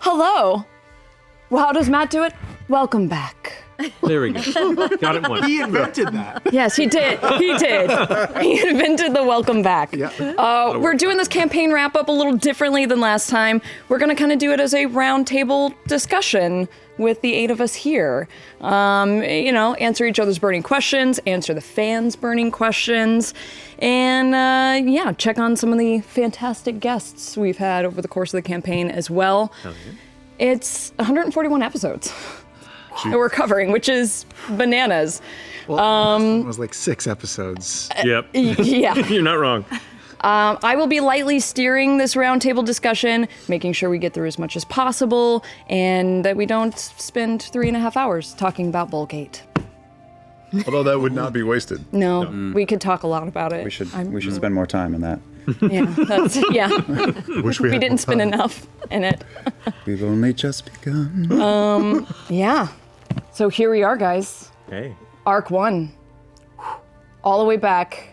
Hello. Well, how does Matt do it? Welcome back. There we go. Got it once. He invented that. Yes, he did. He did. He invented the welcome back. Yeah. We're doing this campaign wrap up a little differently than last time. We're going to kind of do it as a round table discussion with the 8 of us here. Answer each other's burning questions, answer the fans' burning questions, and check on some of the fantastic guests we've had over the course of the campaign as well. Hell yeah. It's 141 episodes that we're covering, which is bananas. Well, it was like 6 episodes. Yep. Yeah. You're not wrong. I will be lightly steering this roundtable discussion, making sure we get through as much as possible, and that we don't spend 3.5 hours talking about Bullgate. Although that would not be wasted. No, we could talk a lot about it. We should spend more time in that. Yeah, Wish we had didn't more spend time. enough in it. We've only just begun. Yeah. So here we are, guys. Hey. Arc 1. All the way back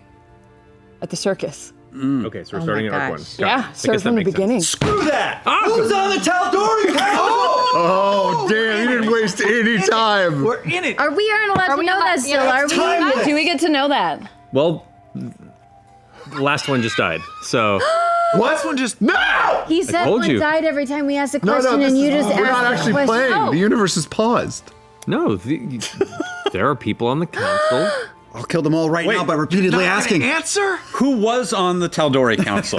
at the circus. Okay, so we're starting at Arc 1. Got it. Yeah, I guess start that from the makes sense. beginning. Screw that! Who's on the Tal'Dorei Council? Oh, damn, you didn't waste any time. We're in it. We aren't allowed to know that still, are we? Do we get to know that? Well, the last one just died, so Last one just no. He said told one you. died every time we asked a No, question, this and you is- just we're asked not the actually question. playing. Oh. The universe is paused. no. There are people on the council. I'll kill them all right now by repeatedly asking. Answer. Who was on the Tal'Dorei Council?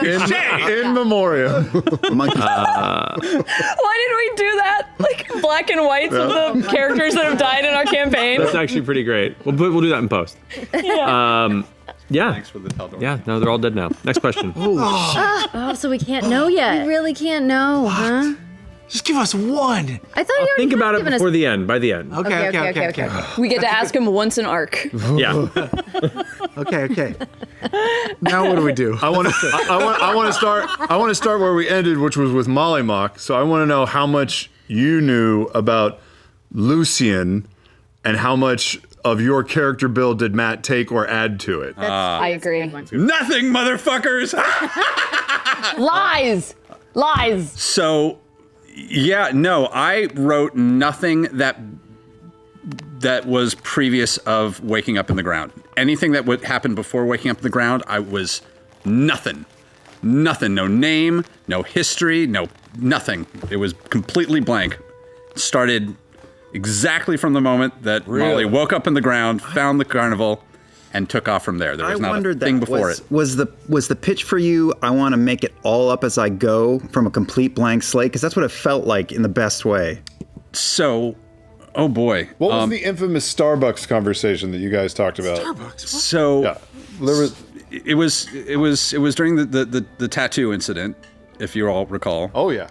In memoriam. Monkey. Why did we do that? Like black and whites of the characters that have died in our campaign. That's actually pretty great. We'll do that in post. Yeah. Thanks for the Tal'Dorei. Yeah. No, they're all dead now. Next question. Oh, so we can't know yet. We really can't know, huh? Just give us one. I thought you already Think had about it given us- before the end. By the end. Okay. We get to ask him once an arc. Yeah. Okay. Now what do we do? I want to start where we ended, which was with Molly Mock. So I want to know how much you knew about Lucian and how much of your character build did Matt take or add to it. I agree. Nothing, motherfuckers! Lies! So, yeah, no, I wrote nothing that was previous of waking up in the ground. Anything that would happen before waking up in the ground, I was nothing. Nothing. No name, no history, no nothing. It was completely blank. Started exactly from the moment that Molly woke up in the ground, found the carnival, and took off from there. There was I not wondered a thing that. before it. Was the pitch for you, I want to make it all up as I go from a complete blank slate? Because that's what it felt like in the best way. So, oh boy. What was the infamous Starbucks conversation that you guys talked about? So Yeah, there was. it was during the tattoo incident, if you all recall. Oh yeah.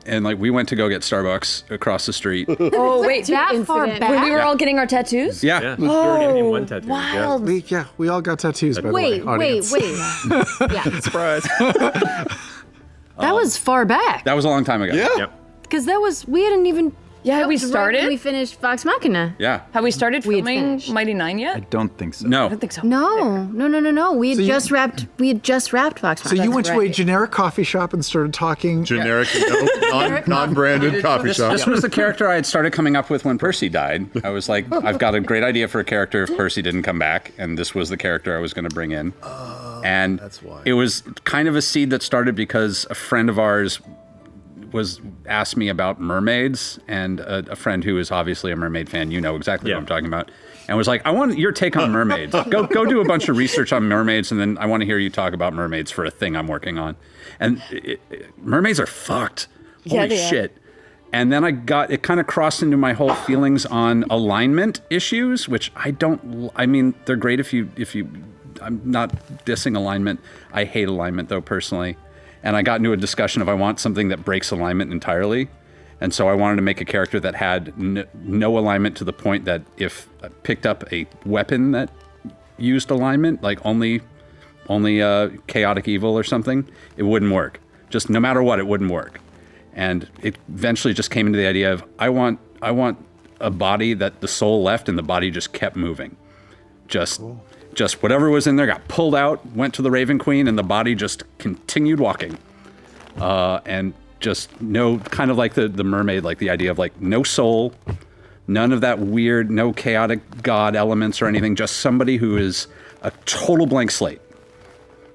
And like we went to go get Starbucks across the street. Oh, wait. that far back? When we were all getting our tattoos? Yeah. Yeah. You already had one tattoo. Wild. We all got tattoos, by the way. Wait. audience. Yeah. Surprise. That was far back. That was a long time ago. Yeah. Yep. Because we hadn't even. Yeah, had we Right when started? we finished Vox Machina. Yeah. Have we started We had filming finished. Mighty Nine yet? I don't think so. No. I don't think so. No. We had So you- just wrapped. We had just wrapped Vox So Machina. you went to a right. generic coffee shop and started talking. Generic, non-branded coffee shop. This was the character I had started coming up with when Percy died. I was like, I've got a great idea for a character if Percy didn't come back, and this was the character I was going to bring in. And that's why. it was kind of a seed that started because a friend of ours asked me about mermaids, and a friend who is obviously a mermaid fan, you know exactly Yeah. what I'm talking about, and was like, I want your take on mermaids. Go do a bunch of research on mermaids, and then I want to hear you talk about mermaids for a thing I'm working on. And mermaids are fucked. Yeah, Holy they are. shit. And then it kind of crossed into my whole feelings on alignment issues, which they're great if you, I'm not dissing alignment. I hate alignment though, personally. And I got into a discussion of I want something that breaks alignment entirely. And so I wanted to make a character that had no alignment to the point that if I picked up a weapon that used alignment, like only chaotic evil or something, it wouldn't work. Just no matter what, it wouldn't work. And it eventually just came into the idea of I want a body that the soul left and the body just kept moving. Just whatever was in there got pulled out, went to the Raven Queen, and the body just continued walking. and just no, kind of like the mermaid, like the idea of like no soul, none of that weird, no chaotic god elements or anything, just somebody who is a total blank slate.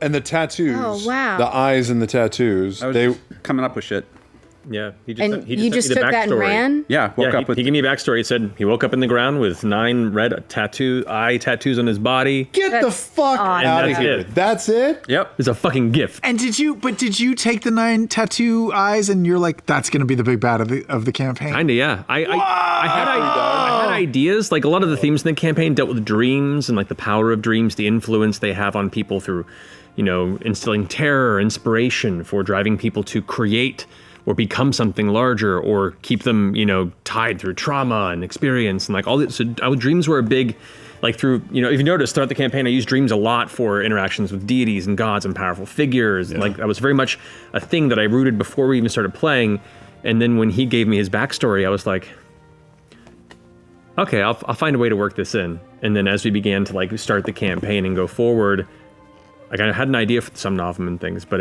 And the tattoos. Oh, wow. The eyes and the tattoos. I was They just coming up with shit. Yeah, And you sent just me the took that and backstory. ran? Yeah, woke Yeah, up with. he gave me a backstory. He said he woke up in the ground with 9 red eye tattoos on his body. get the That's fuck odd. out of That's here. it. That's it? Yep. It's a fucking gift. And did you take the 9 tattoo eyes and you're like, that's going to be the big bad of the campaign? Kinda, yeah. I had ideas. Like a lot of the themes in the campaign dealt with dreams and like the power of dreams, the influence they have on people through, instilling terror, inspiration for driving people to create or become something larger, or keep them, tied through trauma and experience and like all this. So dreams were a big, like through, if you notice throughout the campaign, I used dreams a lot for interactions with deities and gods and powerful figures. Yeah. Like that was very much a thing that I rooted before we even started playing. And then when he gave me his backstory, I was like, okay, I'll find a way to work this in. And then as we began to like start the campaign and go forward, like I had an idea for some of them and things, but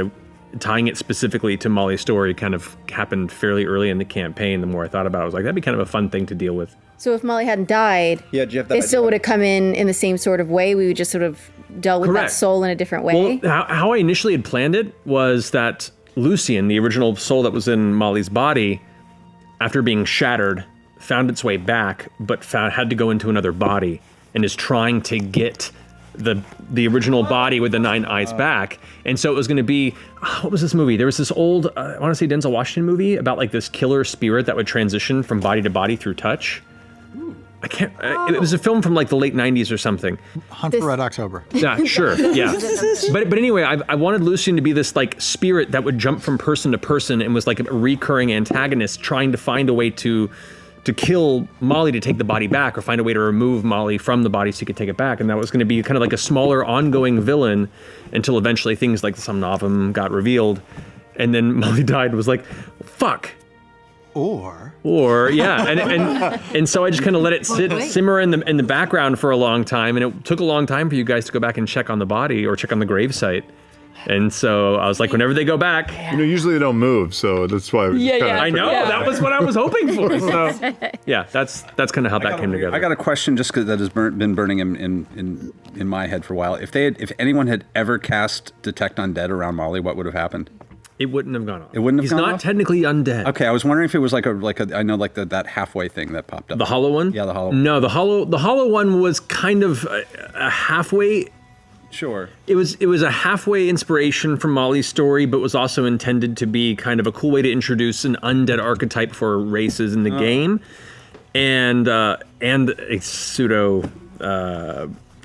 tying it specifically to Molly's story kind of happened fairly early in the campaign. The more I thought about it, I was like, that'd be kind of a fun thing to deal with. So if Molly hadn't died, Yeah, Jeff, that it still idea. would have come in the same sort of way. We would just sort of dealt with Correct. that soul in a different way. Well, how I initially had planned it was that Lucian, the original soul that was in Molly's body, after being shattered, found its way back, but had to go into another body and is trying to get the original body with the 9 eyes back. And so it was going to be, what was this movie? There was this old, I want to say Denzel Washington movie about like this killer spirit that would transition from body to body through touch. I can't, it was a film from like the late 90s or something. Hunt for Red October. Yeah, sure, yeah. But anyway, I wanted Lucian to be this like spirit that would jump from person to person and was like a recurring antagonist trying to find a way to kill Molly to take the body back, or find a way to remove Molly from the body so he could take it back. And that was going to be kind of like a smaller ongoing villain until eventually things like the Somnavum got revealed. And then Molly died and was like, fuck. Or yeah, and so I just kind of let it simmer in the background for a long time, and it took a long time for you guys to go back and check on the body or check on the gravesite. And so I was like, whenever they go back, usually they don't move, so that's why. I know that was what I was hoping for. So yeah, that's kind of how that came together. I got a question just because that has been burning in my head for a while. If anyone had ever cast Detect Undead around Molly, what would have happened? It wouldn't have gone off. It wouldn't have He's gone not off? technically undead. Okay, I was wondering if it was like I know like that halfway thing that popped up. The hollow one? Yeah, the hollow one. No, the hollow one was kind of a halfway. Sure. It was a halfway inspiration from Molly's story, but was also intended to be kind of a cool way to introduce an undead archetype for races in the game, and a pseudo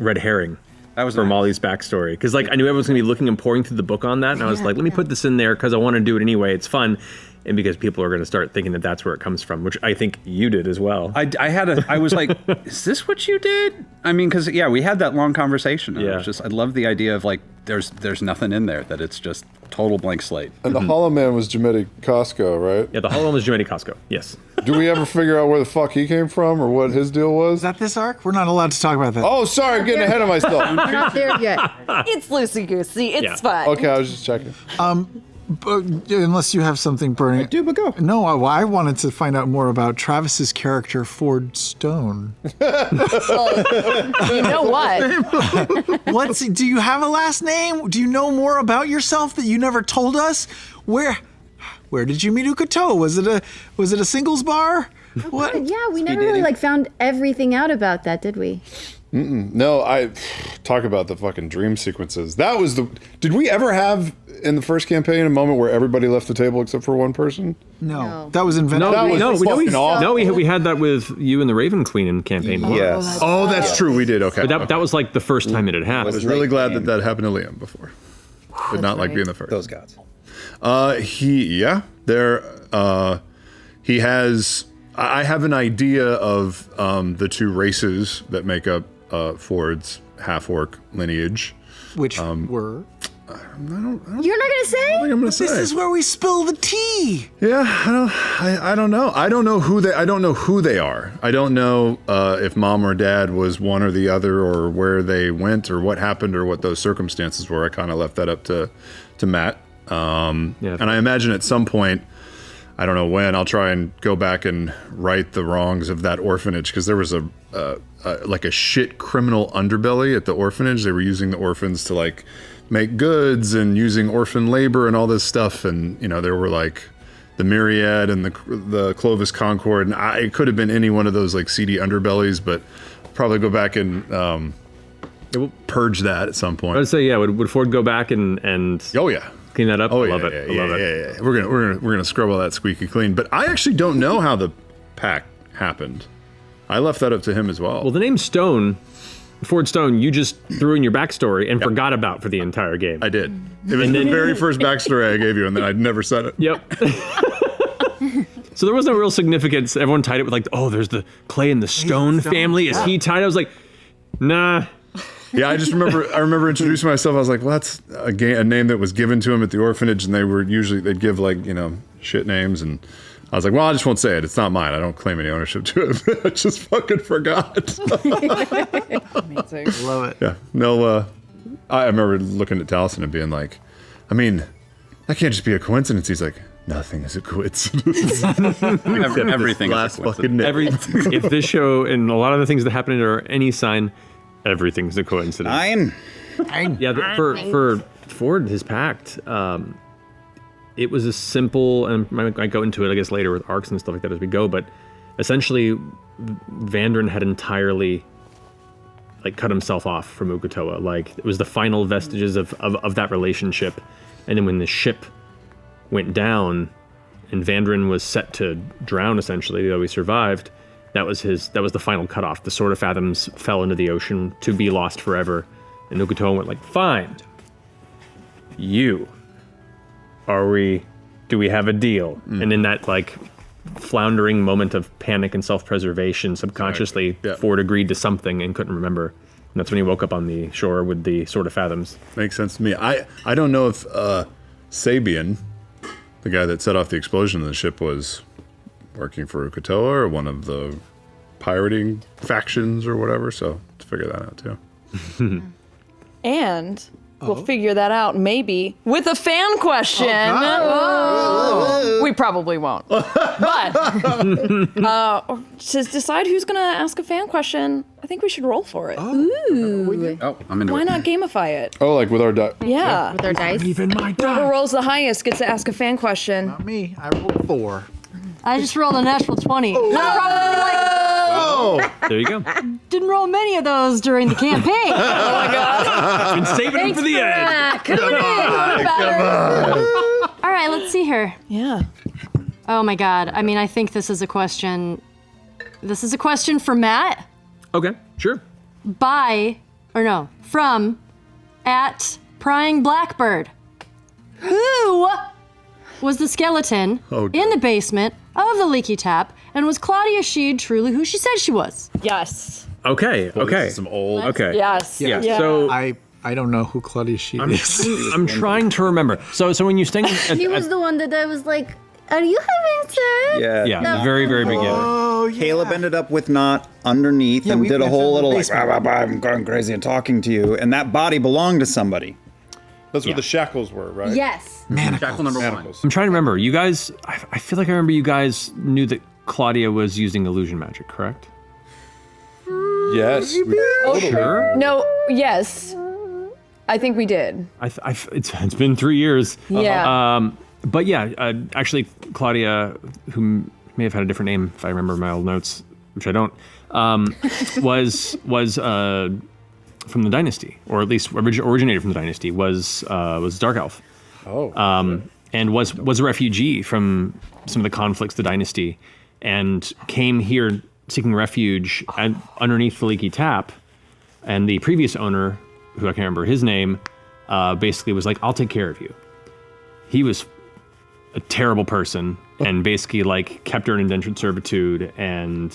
red herring. That was for nice. Molly's backstory, because like I knew everyone was gonna be looking and pouring through the book on that, and I was like, let me put this in there because I want to do it anyway. It's fun, and because people are gonna start thinking that that's where it comes from, which I think you did as well. I was like, is this what you did? I mean, because we had that long conversation. And Yeah. I love the idea of like there's nothing in there, that it's just total blank slate. And the Hollow Man was Jimmy Costco, right? Yeah, the hollow one was Giovanni Costco. Yes. Do we ever figure out where the fuck he came from or what his deal was? Is that this arc? We're not allowed to talk about that. Oh, sorry, I'm getting ahead of myself. We're not there yet. It's loosey goosey. It's Yeah. fun. Okay, I was just checking. But unless you have something burning. do, but go. No, I wanted to find out more about Travis's character, Ford Stone. You know what? Do you have a last name? Do you know more about yourself that you never told us? Where did you meet Ukato? Was it a singles bar? What? Yeah, we never really found everything out about that, did we? No, I talk about the fucking dream sequences. That was Did we ever have in the first campaign a moment where everybody left the table except for one person? No, that was invented. No, fucking awful. we had that with you and the Raven Queen in campaign one. Yes. Oh, that's true. We did. Okay. But that was like the first time it had I happened. was really glad that happened to Liam before. Did not like being the first. Those gods. He has. I have an idea of the two races that make up Ford's half-orc lineage. Which were. You're not gonna say? I'm gonna say. This is where we spill the tea. Yeah, I don't know. I don't know who they are. I don't know if mom or dad was one or the other, or where they went, or what happened, or what those circumstances were. I kind of left that up to Matt. And I imagine at some point, I don't know when, I'll try and go back and right the wrongs of that orphanage, because there was like a shit criminal underbelly at the orphanage. They were using the orphans to like make goods and using orphan labor and all this stuff. And, you know, there were like the Myriad and the Clovis Concord. And it could have been any one of those like seedy underbellies, but probably go back and purge that at some point. I would say, yeah, would Ford go back and Oh yeah. clean that up? Oh I yeah, love it. yeah, I love yeah, it. yeah. We're gonna scrub all that squeaky clean. But I actually don't know how the pact happened. I left that up to him as well. Well, the name Stone, Ford Stone, you just threw in your backstory and forgot about for the entire game. I did. It was the very first backstory I gave you, and then I'd never said it. Yep. So there was no real significance. Everyone tied it with like, oh, there's the Clay and the Stone family. Is he tied? I was like, nah. Yeah, I remember introducing myself. I was like, well, that's a name that was given to him at the orphanage, and they'd give like, you know, shit names, and I was like, well, I just won't say it. It's not mine. I don't claim any ownership to it. I just fucking forgot. Amazing. Love it. Yeah. No, I remember looking at Taliesin and being like, I mean, that can't just be a coincidence. He's like, nothing is a coincidence. Everything. Last is a fucking name. If this show and a lot of the things that happen are any sign, everything's a coincidence. Yeah, for Ford, his pact, it was a simple, and I go into it, I guess, later with arcs and stuff like that as we go, but essentially, Vandren had entirely like cut himself off from Uk'otoa. Like, it was the final vestiges of that relationship, and then when the ship went down and Vandren was set to drown, essentially, though he survived, that was the final cutoff. The Sword of Fathoms fell into the ocean to be lost forever, and Uk'otoa went like, fine, do we have a deal? And in that like floundering moment of panic and self-preservation, subconsciously, Exactly. Yeah. Ford agreed to something and couldn't remember. And that's when he woke up on the shore with the Sword of Fathoms. Makes sense to me. I don't know if Sabian, the guy that set off the explosion of the ship, was working for Uk'otoa or one of the pirating factions or whatever, so let's figure that out too. And we'll figure that out maybe with a fan question. We probably won't. But to decide who's going to ask a fan question, I think we should roll for it. Oh, I'm into Why it. not gamify it? Oh, like with our Yeah. With our dice. Whoever rolls the highest gets to ask a fan question. Not me. I rolled 4. I just rolled a natural 20. There you go. Didn't roll many of those during the campaign. Been saving them for the end. All right, let's see here. Yeah. Oh my God. I mean, I think this is a question. This is a question for Matt. Okay, sure. From @Prying Blackbird. Who was the skeleton in the basement of the Leaky Tap, and was Claudia Sheed truly who she said she was? Yes. Okay, This okay. is some old. Okay. Yes. Yeah, so I don't know who Claudia Sheed is. I'm trying to remember. So when you sing He was the one that I was like, are you having sex? yeah, very, very beginning. Oh, yeah. Caleb ended up with Knot underneath and we did a went whole to the little like, basement. "Rah, rah, rah, I'm going crazy and talking to you, and that body belonged to somebody. That's what the shackles were, right? Yes. Shackle number one. I'm trying to remember. You guys, I feel like I remember you guys knew that Claudia was using illusion magic, correct? Yes. Sure. No, yes. I think we did. It's been 3 years. Yeah. But yeah, actually, Claudia, who may have had a different name if I remember my old notes, which I don't, was from the Dynasty, or at least originated from the Dynasty. Was Dark Elf. And was a refugee from some of the conflicts of the Dynasty, and came here seeking refuge underneath the Leaky Tap. And the previous owner, who I can't remember his name, basically was like, "I'll take care of you." He was a terrible person, and basically like kept her in indentured servitude, and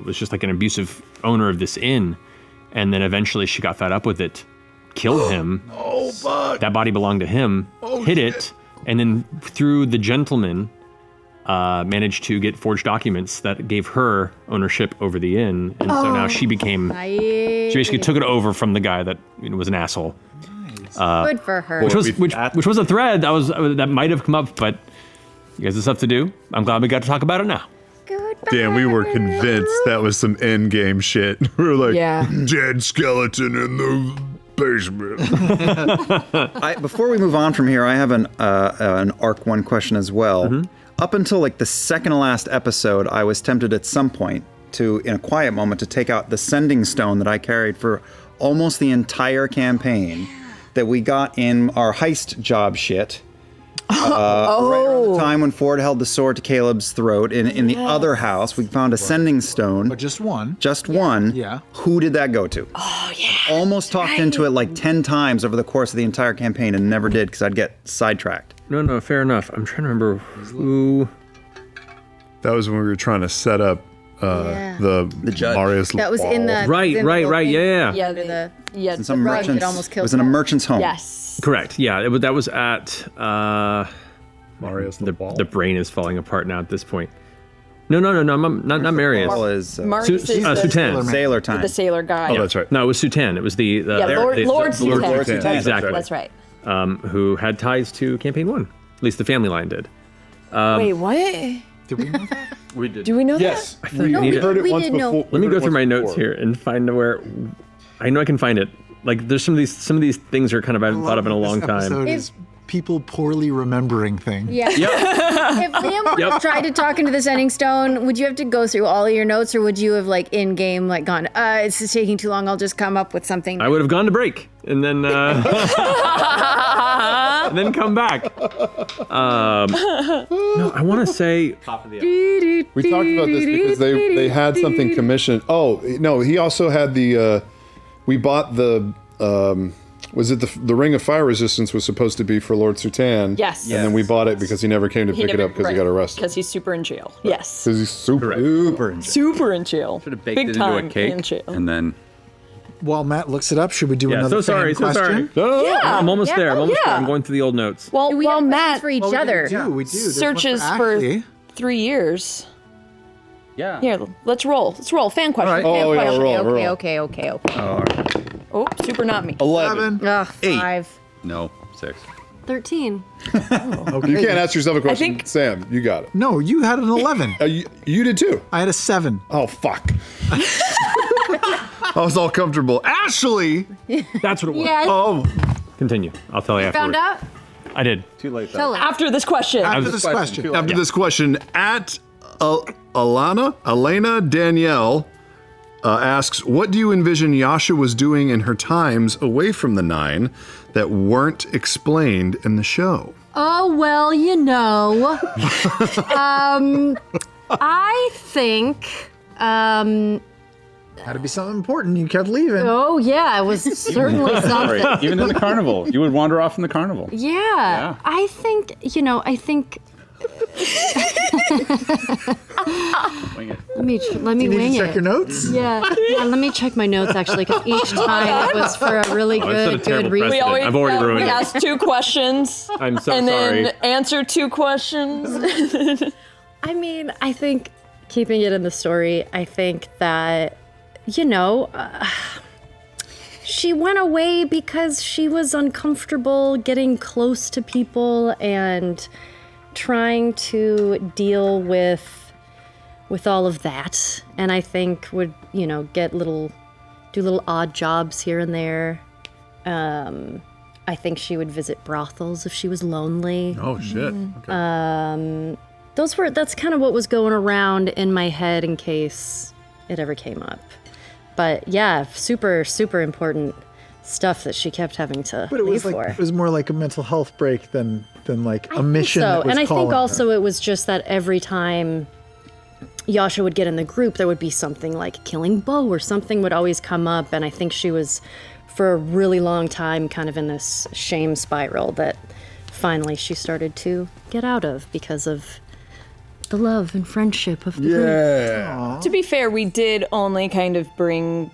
was just like an abusive owner of this inn. And then eventually she got fed up with it, killed him. That body belonged to him, hid it, and then through the gentleman, managed to get forged documents that gave her ownership over the inn. And so now she basically took it over from the guy that was an asshole. Good for her. Which was a thread that might have come up, but you guys have stuff to do. I'm glad we got to talk about it now. Dan, we were convinced that was some end game shit. We were like, Yeah. dead skeleton in the basement. Before we move on from here, I have an Arc 1 question as well. Up until like the second to last episode, I was tempted at some point to, in a quiet moment, to take out the sending stone that I carried for almost the entire campaign that we got in our heist job shit. Right around the time when Ford held the sword to Caleb's throat in the other house, we found a sending stone. But just one. Just one. Yeah. Who did that go to? Oh yeah. Almost talked into it like 10 times over the course of the entire campaign and never did because I'd get sidetracked. No, fair enough. I'm trying to remember who. That was when we were trying to set up the judge. Marius That was in the Right. Yeah. Under the Yeah. In some Right, merchant's, it almost it killed was in a Paul. merchant's home. Yes. Correct. Yeah, that was at. Marius The brain is falling apart now at this point. No, not Marius. Paul is Marius is the Sutan. sailor time. the sailor guy. Oh, that's right. No, it was Sutan. It was the Lord Sutan. Lord Sutan. Exactly. That's right. Who had ties to Campaign 1. At least the family line did. Wait, what? Did we know that? We did. Do we know Yes. I feel like We need it. heard it we once did know. before. Let me go through my notes here and find where. I know I can find it. Like there's some of these things are kind of I haven't thought of in a long This time. episode is people poorly remembering things. Yeah. If Liam tried to talk into the sending stone, would you have to go through all of your notes, or would you have like in game like gone, it's taking too long, I'll just come up with something? I would have gone to break and then and then come back. No, I want to say top of the hour. We talked about this because they had something commissioned. Oh no, he also had the. We bought the. Was it the Ring of Fire Resistance was supposed to be for Lord Sutan? Yes. And then we bought it because he never came to pick it up because he got arrested. Because he's super in jail. Yes. Because he's super. Super in jail. Should have baked Big it into time a cake in jail. and then. While Matt looks it up, should we do Yeah, another so sorry, fan so sorry. question? No, Yeah. I'm almost there. I'm almost yeah. there. I'm going through the old notes. Well, we while have Matt for each Well, other. We do. There's one searches for Ashley. 3 years. Yeah. Here, let's roll. Let's roll. Fan question. Oh, Fan yeah, question. roll. Okay. Oh, super not me. 11. Ugh, 5. No, 6. 13. You can't ask yourself a question. think- Sam, you got it. No, you had an 11. You did too. I had a 7. Oh, fuck. I was all comfortable. Ashley! That's what it was. Yeah. Oh, Continue. I'll tell you afterwards. Found out? I did. Too late. Tell us. After this question. After this question. after this question, at Elena Danielle asks, what do you envision Yasha was doing in her times away from the Nine that weren't explained in the show? Oh, well, you know. I think. Had to be something important. You kept leaving. Oh, yeah, it was certainly something. Even in the carnival, you would wander off in the carnival. Yeah. I think, I think. Let me You need wing to check it. your notes? Yeah, let me check my notes actually, because each time it was for a really set a good terrible reason. precedent. always I've already ruined we it. ask 2 questions. I'm so and sorry. then answer 2 questions. I mean, I think keeping it in the story, I think that, she went away because she was uncomfortable getting close to people and trying to deal with all of that. And I think would, do little odd jobs here and there. I think she would visit brothels if she was lonely. Oh, shit. Okay. That's kind of what was going around in my head in case it ever came up. But yeah, super, super important stuff that she kept having to But it was leave like for. it was more like a mental health break than like a mission. So, that was and I think calling also her. it was just that every time Yasha would get in the group, there would be something like killing Bo or something would always come up. And I think she was, for a really long time, kind of in this shame spiral that finally she started to get out of because of the love and friendship of the group. Yeah. To be fair, we did only kind of bring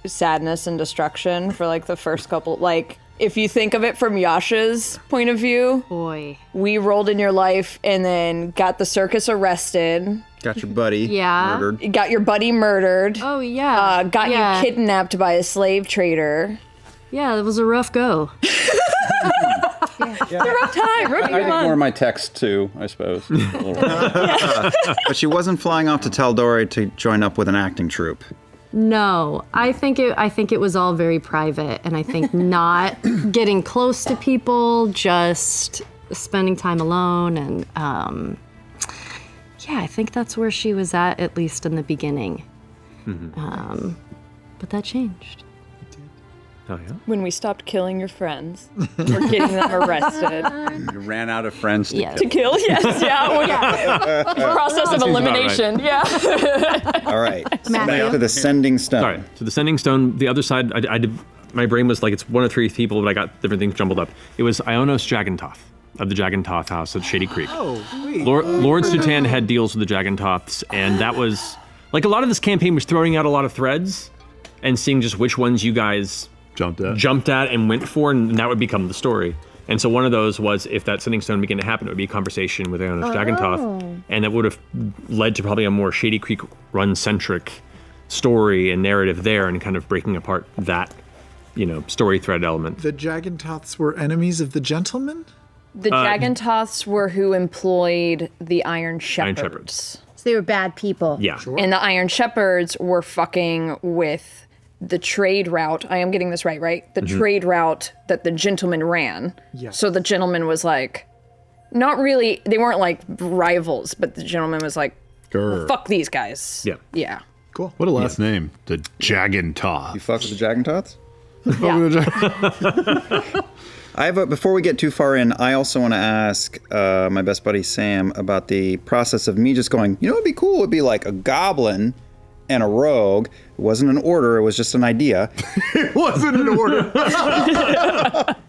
sadness and destruction for like the first couple. Like, if you think of it from Yasha's point of view, Boy. we rolled in your life and then got the circus arrested, Got your buddy Yeah. murdered. got your buddy murdered, Oh, yeah. got yeah. you kidnapped by a slave trader. Yeah, it was a rough go. rough time. Rough I ignore month. my text too, I suppose. But she wasn't flying off to Tal'Dorei to join up with an acting troupe. No, I think it was all very private, and I think not getting close to people, just spending time alone, and yeah, I think that's where she was at least in the beginning. But that changed. Oh yeah. When we stopped killing your friends or getting them arrested. You ran out of friends to Yeah. kill. Kill? Yes, yeah. The process of about elimination. Yeah. All right. So Matthew? back to the Sending Stone. All right. So the Sending Stone, the other side, I did. My brain was like, it's one of three people, but I got different things jumbled up. It was Ionos Jagantoth of the Jagantoth house at Shady Creek. Oh, wait. Lord Sutan had deals with the Jagantoths, and that was like a lot of this campaign was throwing out a lot of threads and seeing just which ones you guys Jumped at. and went for, and that would become the story. And so one of those was, if that Sending Stone began to happen, it would be a conversation with Ionos Jagantoth, and that would have led to probably a more Shady Creek run-centric story and narrative there, and kind of breaking apart that, story thread element. The Jagantoths were enemies of the gentleman? The Jagantoths were who employed the Iron Shepherds. Shepherds. So they were bad people. Yeah. And the Iron Shepherds were fucking with the trade route. I am getting this right? The trade route that the gentleman ran. Yeah. So the gentleman was like, not really, they weren't like rivals, but the gentleman was like, fuck these guys. Yeah. Yeah. Cool. What a last name. The Jagantoth. You fuck with the Jagantoths? Yeah. Before we get too far in, I also want to ask my best buddy Sam about the process of me just going, it'd be cool. It'd be like a goblin and a rogue. It wasn't an order. It was just an idea. It wasn't in order.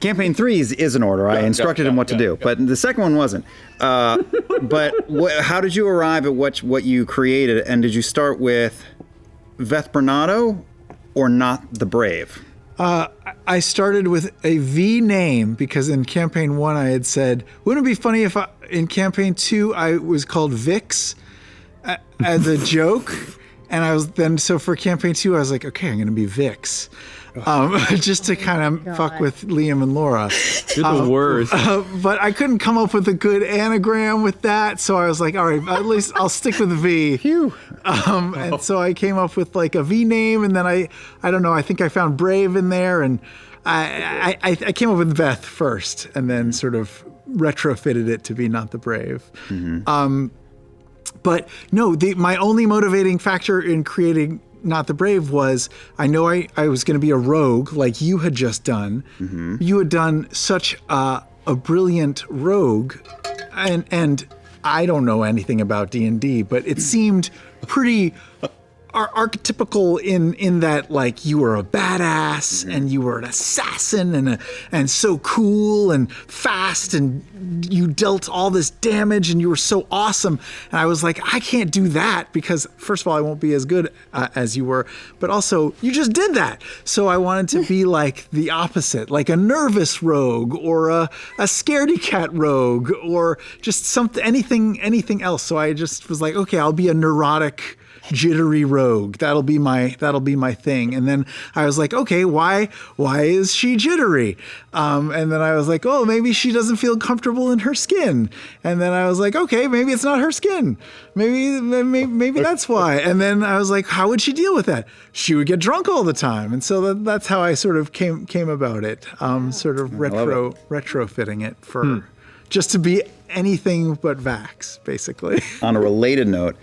Campaign 3 is an order. I instructed him what to do, but the second one wasn't. But how did you arrive at what you created, and did you start with Veth Bernardo or Not the Brave? I started with a V name because in campaign 1 I had said, wouldn't it be funny if in campaign 2 I was called Vix as a joke? And so for campaign 2 I was like, okay, I'm going to be Vix. Just to kind of fuck with Liam and Laura. You're the worst. But I couldn't come up with a good anagram with that, so I was like, all right, at least I'll stick with the V. Phew. And so I came up with like a V name, and then I don't know, I think I found Brave in there, and I came up with Veth first, and then sort of retrofitted it to be Not the Brave. But no, my only motivating factor in creating Not the Brave was I know I was going to be a rogue like you had just done. You had done such a brilliant rogue, and I don't know anything about D&D, but it seemed pretty archetypical in that, like, you were a badass and you were an assassin and so cool and fast, and you dealt all this damage and you were so awesome. And I was like, I can't do that because, first of all, I won't be as good as you were, but also you just did that. So I wanted to be like the opposite, like a nervous rogue or a scaredy cat rogue or just anything else. So I just was like, okay, I'll be a neurotic, jittery rogue. That'll be my thing. And then I was like, okay, why is she jittery? And then I was like, oh, maybe she doesn't feel comfortable in her skin. And then I was like, okay, maybe it's not her skin. Maybe that's why. And then I was like, how would she deal with that? She would get drunk all the time. And so that's how I sort of came about it. Sort of retrofitting it for just to be anything but Vax, basically. On a related note,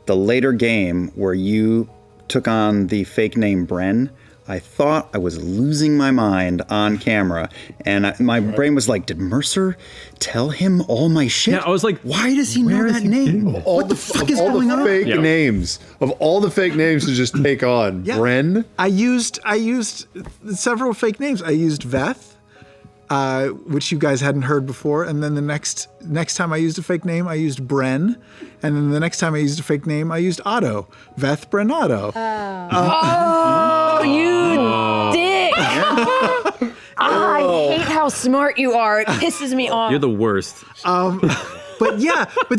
the later game where you took on the fake name Bren, I thought I was losing my mind on camera, and my brain was like, did Mercer tell him all my shit? Yeah, I was like, why does he know that name? What the fuck is going on? Fake names of all the fake names to just take on. Yeah. Bren. I used several fake names. I used Veth, which you guys hadn't heard before, and then the next time I used a fake name, I used Bren, and then the next time I used a fake name, I used Otto. Veth Brenado. Oh, you dick! I hate how smart you are. It pisses me off. You're the worst. But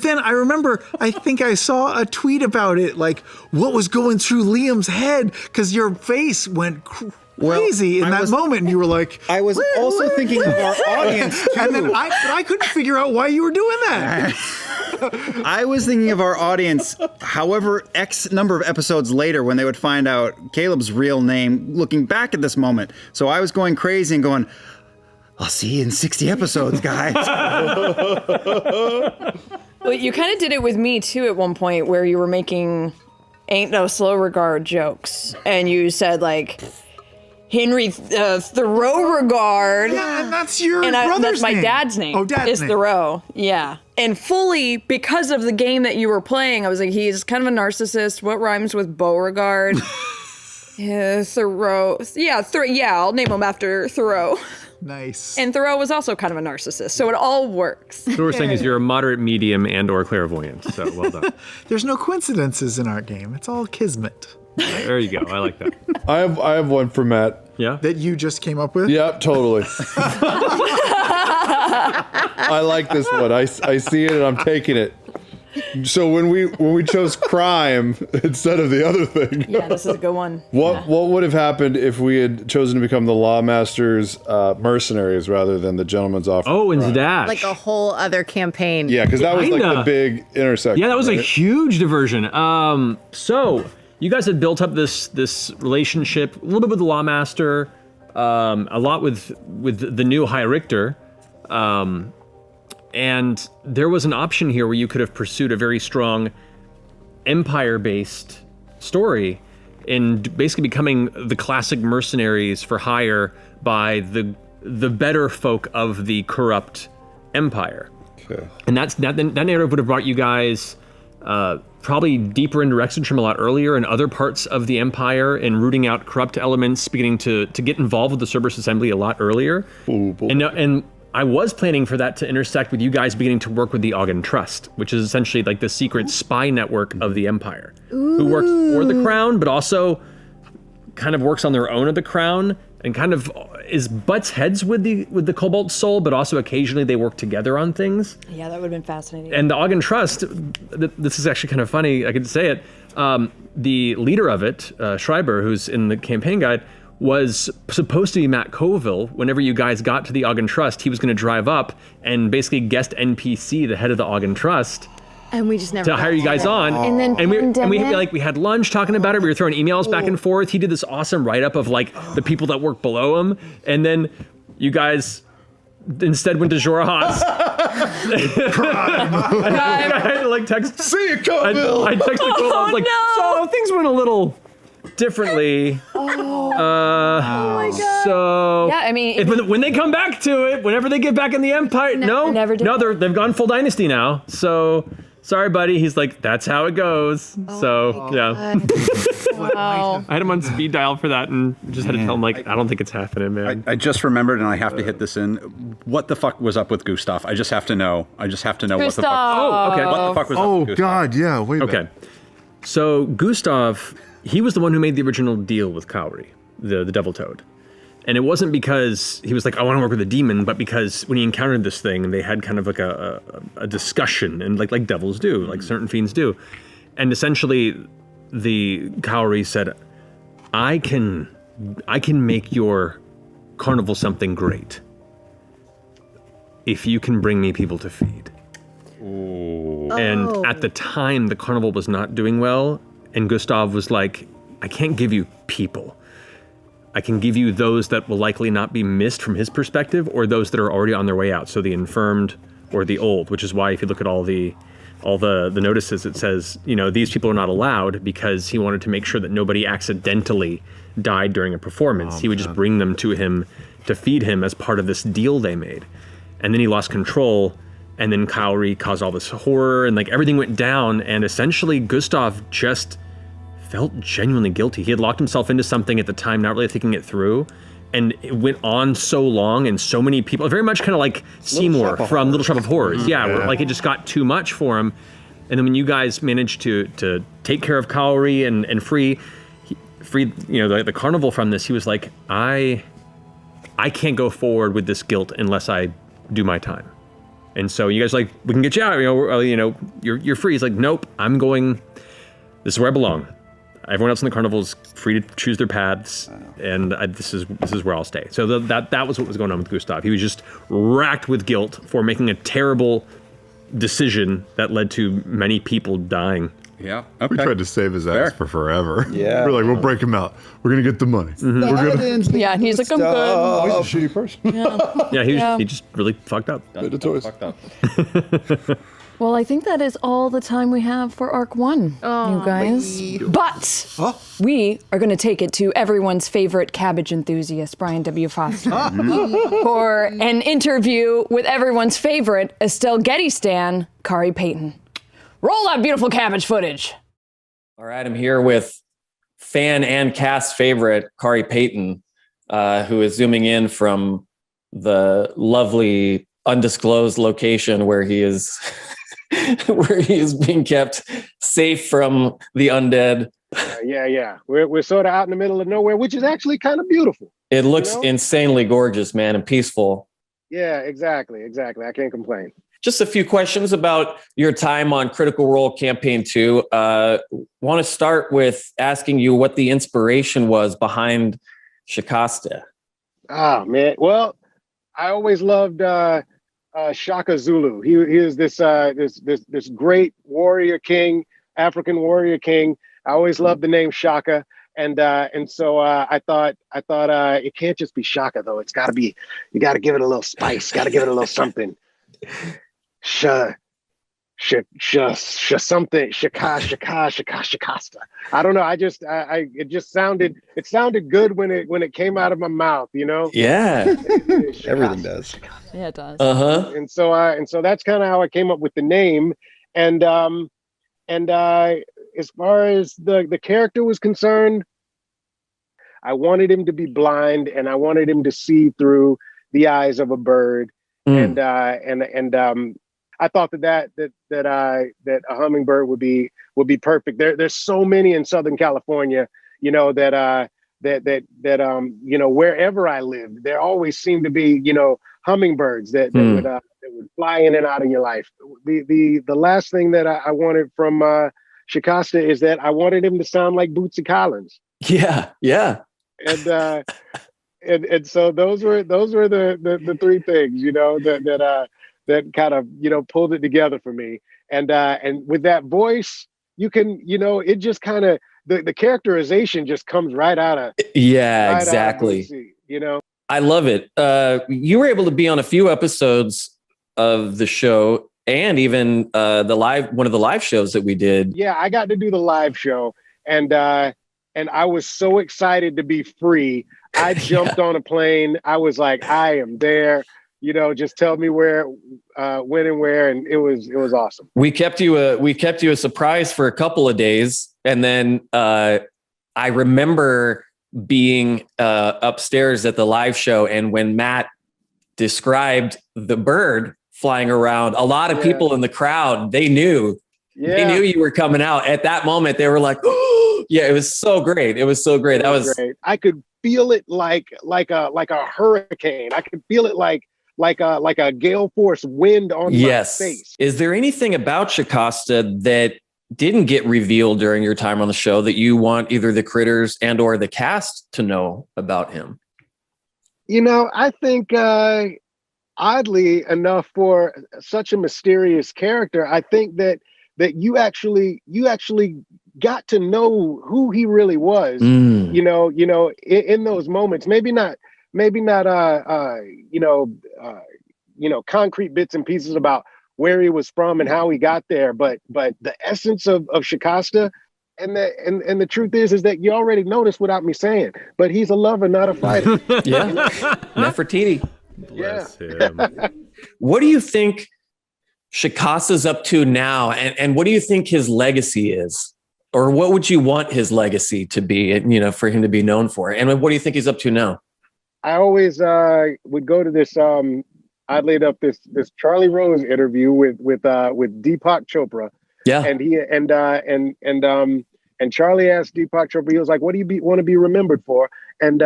then I remember, I think I saw a tweet about it, like what was going through Liam's head, because your face went crazy in that moment, and you were like, I was also thinking of our audience too. and then I couldn't figure out why you were doing that. I was thinking of our audience, however X number of episodes later, when they would find out Caleb's real name, looking back at this moment. So I was going crazy and going, I'll see you in 60 episodes, guys. Well, you kind of did it with me too at one point, where you were making "Ain't No Slow Regard" jokes, and you said like Henry Thoreau Regard. Yeah, and that's your And brother's that's my name. dad's name. Oh, dad's is name. Thoreau. Yeah. And fully because of the game that you were playing, I was like, he's kind of a narcissist. What rhymes with Beauregard? Yeah, Thoreau. Yeah, I'll name him after Thoreau. Nice. And Thoreau was also kind of a narcissist, so it all works. So what we're saying is you're a moderate, medium, and/or clairvoyant. So well done. There's no coincidences in our game. It's all kismet There you go. I like that. I have one for Matt. Yeah. that you just came up with. Yep, totally. I like this one. I see it and I'm taking it. So when we chose crime instead of the other thing, Yeah, this is a good one. what would have happened if we had chosen to become the Lawmaster's mercenaries rather than the Gentleman's Offer? Oh, and Zadash. Like a whole other campaign. Yeah, because that was like Kinda. the big intersection. Yeah, that was a right? huge diversion. So you guys had built up this relationship a little bit with the Lawmaster, a lot with the new High Richter, and there was an option here where you could have pursued a very strong Empire-based story in basically becoming the classic mercenaries for hire by the better folk of the corrupt Empire. Okay. And that narrative would have brought you guys probably deeper into Rexentrum a lot earlier in other parts of the Empire and rooting out corrupt elements, beginning to get involved with the Cerberus Assembly a lot earlier. Ooh, boy. And I was planning for that to intersect with you guys beginning to work with the Ogden Trust, which is essentially like the secret spy network of the Empire, who works for the Crown, but also kind of works on their own at the Crown and kind of butts heads with the Cobalt Soul, but also occasionally they work together on things. Yeah, that would have been fascinating. And the Ogden Trust, this is actually kind of funny, I could say it, the leader of it, Schreiber, who's in the campaign guide, was supposed to be Matt Colville. Whenever you guys got to the Ogden Trust, he was going to drive up and basically guest NPC, the head of the Ogden Trust, And we just never to got hire you guys that. on. And then we had lunch talking about it. We were throwing emails back and forth. He did this awesome write-up of like the people that work below him. And then you guys instead went to Jorahas. I had to like text. See you, Colville. I texted Colville. I was like, so things went a little differently. Oh my god. So Yeah, I mean, when they come back to it, whenever they get back in the Empire, never did that. they've gone full dynasty now. So sorry, buddy. He's like, that's how it goes. Yeah, wow. I had him on speed dial for that, and just had to tell him like, I don't think it's happening, man. I just remembered, and I have to hit this in. What the fuck was up with Gustav? I just have to know. What the fuck. Gustav. Oh, okay. What the fuck was up Oh with Gustav? God, yeah. Way back. Okay. So Gustav, he was the one who made the original deal with Cowrie, the Devil Toad. And it wasn't because he was like, I want to work with a demon, but because when he encountered this thing, they had kind of like a discussion, and like devils do, like certain fiends do. And essentially, the Cowrie said, I can make your carnival something great if you can bring me people to feed. And at the time, the carnival was not doing well, and Gustav was like, I can't give you people. I can give you those that will likely not be missed from his perspective, or those that are already on their way out, so the infirmed or the old, which is why if you look at all the notices, it says, these people are not allowed, because he wanted to make sure that nobody accidentally died during a performance. He would just bring them to him to feed him as part of this deal they made. And then he lost control, and then Cowrie caused all this horror, and like everything went down, and essentially Gustav just felt genuinely guilty. He had locked himself into something at the time, not really thinking it through, and it went on so long, and so many people, very much kind of like Seymour from Little Shop of Horrors. Yeah, where like it just got too much for him. And then when you guys managed to take care of Cowrie and free the carnival from this, he was like, I can't go forward with this guilt unless I do my time. And so you guys are like, we can get you out, you're free. He's like, nope, I'm going, this is where I belong. Everyone else in the carnival is free to choose their paths, and this is where I'll stay. So that was what was going on with Gustav. He was just racked with guilt for making a terrible decision that led to many people dying. Yeah. We Okay. tried to save his ass for forever. Yeah. We're like, we'll break him out. We're gonna get the money. Mm-hmm. We're gonna. Yeah, and he's like, I'm good. Oh, he's a shitty person. Yeah, he just really fucked up. The toys. Fucked up. Well, I think that is all the time we have for Arc 1, you guys. But we are going to take it to everyone's favorite cabbage enthusiast, Brian W. Foster, for an interview with everyone's favorite Estelle Getty stan, Kari Payton. Roll that beautiful cabbage footage. All right, I'm here with fan and cast favorite Kari Payton, who is zooming in from the lovely undisclosed location where he is being kept safe from the undead. Yeah. We're sort of out in the middle of nowhere, which is actually kind of beautiful. It looks You know? insanely gorgeous, man, and peaceful. Yeah, exactly. I can't complain. Just a few questions about your time on Critical Role Campaign 2. Want to start with asking you what the inspiration was behind Shikasta. Ah, man. Well, I always loved Shaka Zulu. He is this great warrior king, African warrior king. I always loved the name Shaka, and so I thought it can't just be Shaka though. It's got to be. You got to give it a little spice. Got to give it a little something. Shakasta. I don't know. It just sounded good when it came out of my mouth, you know? Yeah. Everything does. Yeah, it does. Uh-huh. And so that's kind of how I came up with the name. And as far as the character was concerned, I wanted him to be blind and I wanted him to see through the eyes of a bird. And I thought that a hummingbird would be perfect. There's so many in Southern California, you know, that wherever I lived, there always seemed to be, you know, hummingbirds that would fly in and out of your life. The last thing that I wanted from Shikasta is that I wanted him to sound like Bootsy Collins. Yeah. And so those were the three things, you know, that kind of, you know, pulled it together for me. And with that voice, you can, you know, it just kind of the characterization just comes right out of Exactly. Bootsy, you know. I love it. You were able to be on a few episodes of the show and even one of the live shows that we did. Yeah, I got to do the live show, and I was so excited to be free. I jumped on a plane. I was like, I am there. You know, just tell me where, when and where, and it was awesome. We kept you a surprise for a couple of days, and then I remember being upstairs at the live show, and when Matt described the bird flying around, a lot of people in the crowd, they knew you were coming out. At that moment, they were like, oh, yeah, it was so great. It was so great. That was great. I could feel it like a hurricane. I could feel it like a gale force wind on my face. Is there anything about Shikasta that didn't get revealed during your time on the show that you want either the critters and or the cast to know about him? You know, I think oddly enough, for such a mysterious character, I think that you actually got to know who he really was. You know, in those moments, maybe not concrete bits and pieces about where he was from and how he got there, but the essence of Shikasta, and the truth is that you already know this without me saying, but he's a lover, not a fighter. Yeah, Nefertiti. Bless him. What do you think Shikasta's up to now, and what do you think his legacy is, or what would you want his legacy to be? You know, for him to be known for, and what do you think he's up to now? I always would go to this. I laid up this Charlie Rose interview with Deepak Chopra. Yeah, and he and Charlie asked Deepak Chopra. He was like, "What do you want to be remembered for?" And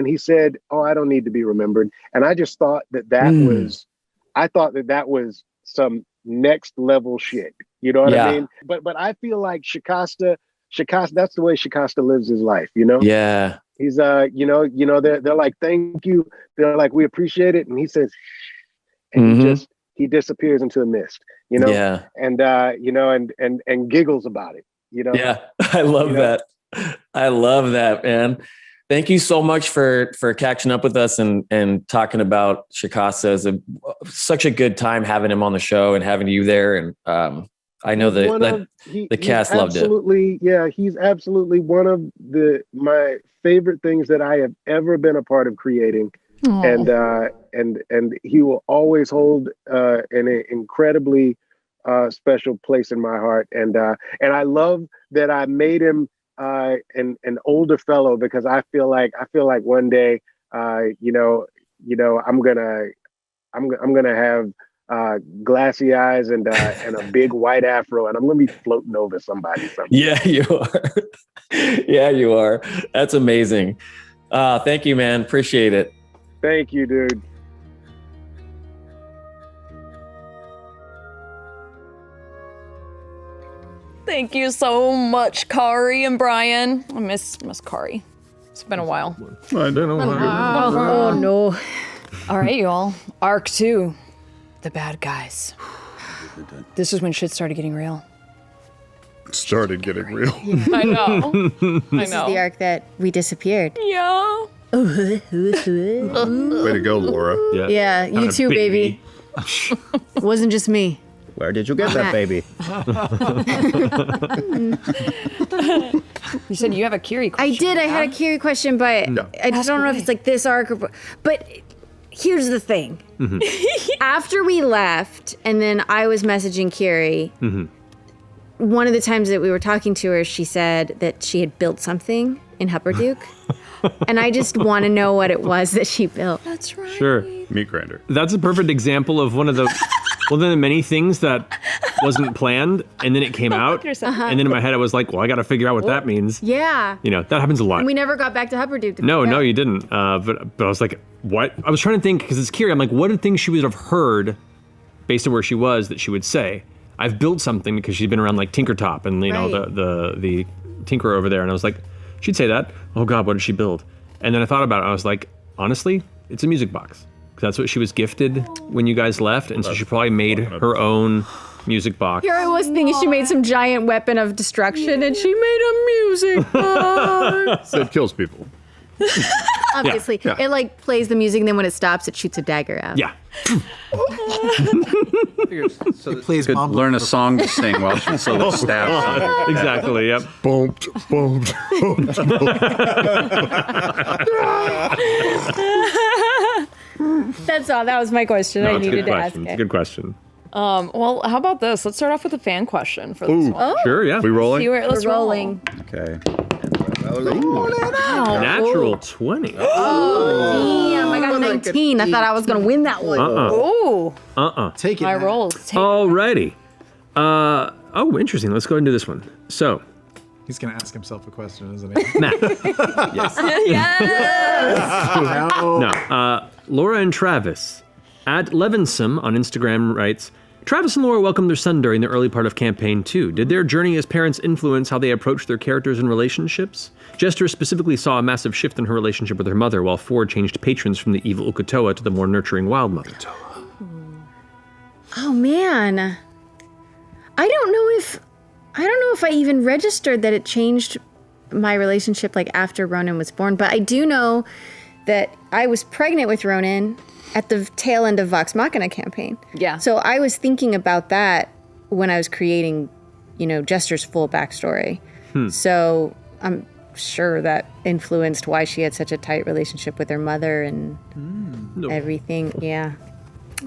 he said, "Oh, I don't need to be remembered." And I just thought that was some next level shit. You know what I mean? But I feel like Shikasta Shikasta, that's the way Shikasta lives his life, you know? Yeah. He's they're like, thank you. They're like, we appreciate it. And he says, and he disappears into the mist, you know? Yeah. And and giggles about it, you know? Yeah. I love that. I love that, man. Thank you so much for catching up with us and talking about Shikasta. It's such a good time having him on the show and having you there. And I know that the cast loved it. Absolutely, yeah. He's absolutely one of my favorite things that I have ever been a part of creating. Aww. And he will always hold an incredibly special place in my heart. And I love that I made him an older fellow, because I feel like one day I'm gonna have glassy eyes and a big white afro, and I'm gonna be floating over somebody. Yeah, you are. Yeah, you are. That's amazing. Thank you, man. Appreciate it. Thank you, dude. Thank you so much, Kari and Brian. I miss Kari. It's been a while. I don't know. Oh no. All right, y'all. Arc 2. The bad guys. This is when shit started getting real. Started getting real. I know. This is the arc that we disappeared. Yeah. Way to go, Laura. Yeah, you too, baby. It wasn't just me. Where did you get that baby? You said you have a Kiri question. I did. I had a Kiri question, but I just don't know if it's like this arc or. But here's the thing. After we left, and then I was messaging Kiri. One of the times that we were talking to her, she said that she had built something in Hupperduke. And I just want to know what it was that she built. That's right. Sure. Meat grinder. That's a perfect example of one of the many things that wasn't planned, and then it came out, and then in my head I was like, well, I got to figure out what that means. Yeah. You know, that happens a lot. And we never got back to Hupperduke. No, you didn't. But I was like, what? I was trying to think, because it's Kiri. I'm like, what are things she would have heard based on where she was that she would say? I've built something, because she'd been around like Tinkertop and you know the tinkerer over there, and I was like, she'd say that. Oh God, what did she build? And then I thought about it. I was like, honestly, it's a music box. That's what she was gifted when you guys left, and so she probably made her own music box. Here I was thinking she made some giant weapon of destruction, and she made a music box. So it kills people. Obviously. Yeah. It like plays the music, and then when it stops, it shoots a dagger out. Yeah. So It plays could Mambo learn a Number song to sing while she so stabs. Exactly, yep. Bumped. That's all. That was my question. I It's a needed good to ask question. It's a it. good question. Well, how about this? Let's start off with a fan question for this one. Sure, yeah. We rolling? Let's We're rolling. Okay. Natural 20. Damn, I got 19. I thought I was going to win that one. Oh, Take it. my Matt. rolls. Alrighty. Interesting. Let's go ahead and do this one. So, He's gonna ask himself a question, isn't he? Matt. No. Laura and Travis at Levinson on Instagram writes, Travis and Laura welcomed their son during the early part of campaign 2. Did their journey as parents influence how they approached their characters and relationships? Jester specifically saw a massive shift in her relationship with her mother, while Ford changed patrons from the evil Ukatoa to the more nurturing Wild Mother. Oh, man. I don't know if I even registered that it changed my relationship like after Ronan was born, but I do know that I was pregnant with Ronan at the tail end of Vox Machina campaign. Yeah. So I was thinking about that when I was creating, Jester's full backstory. So I'm sure that influenced why she had such a tight relationship with her mother and everything. Yeah.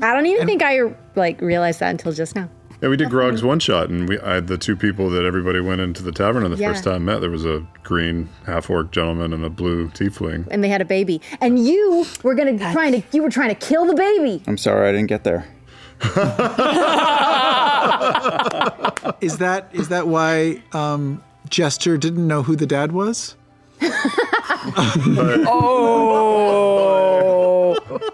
I don't even think I realized that until just now. Yeah, we did Grog's one shot, and I had the two people that everybody went into the tavern on the first time met. There was a green half-orc gentleman and a blue tiefling. And they had a baby. And you were trying to kill the baby. I'm sorry I didn't get there. Is that why Jester didn't know who the dad was?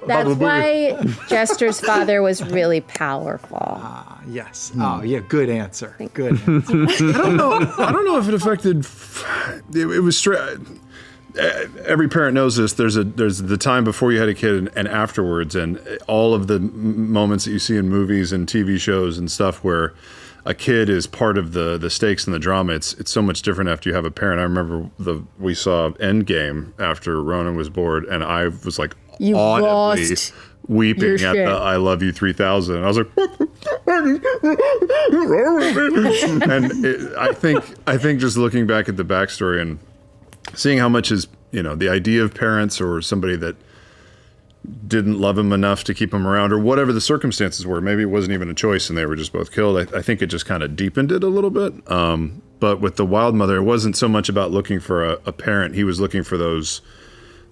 That's why Jester's father was really powerful. Yes. Oh, yeah. Good answer. Good answer. I don't know if it affected. It was straight. Every parent knows this. There's the time before you had a kid and afterwards, and all of the moments that you see in movies and TV shows and stuff where a kid is part of the stakes and the drama. It's so much different after you have a parent. I remember we saw Endgame after Ronan was born, and I was like You audibly lost weeping your at shit. the "I love you 3000." And I was like, what the fuck? And I think just looking back at the backstory and seeing how much is, the idea of parents or somebody that didn't love him enough to keep him around or whatever the circumstances were, maybe it wasn't even a choice and they were just both killed. I think it just kind of deepened it a little bit. But with the Wild Mother, it wasn't so much about looking for a parent. He was looking for those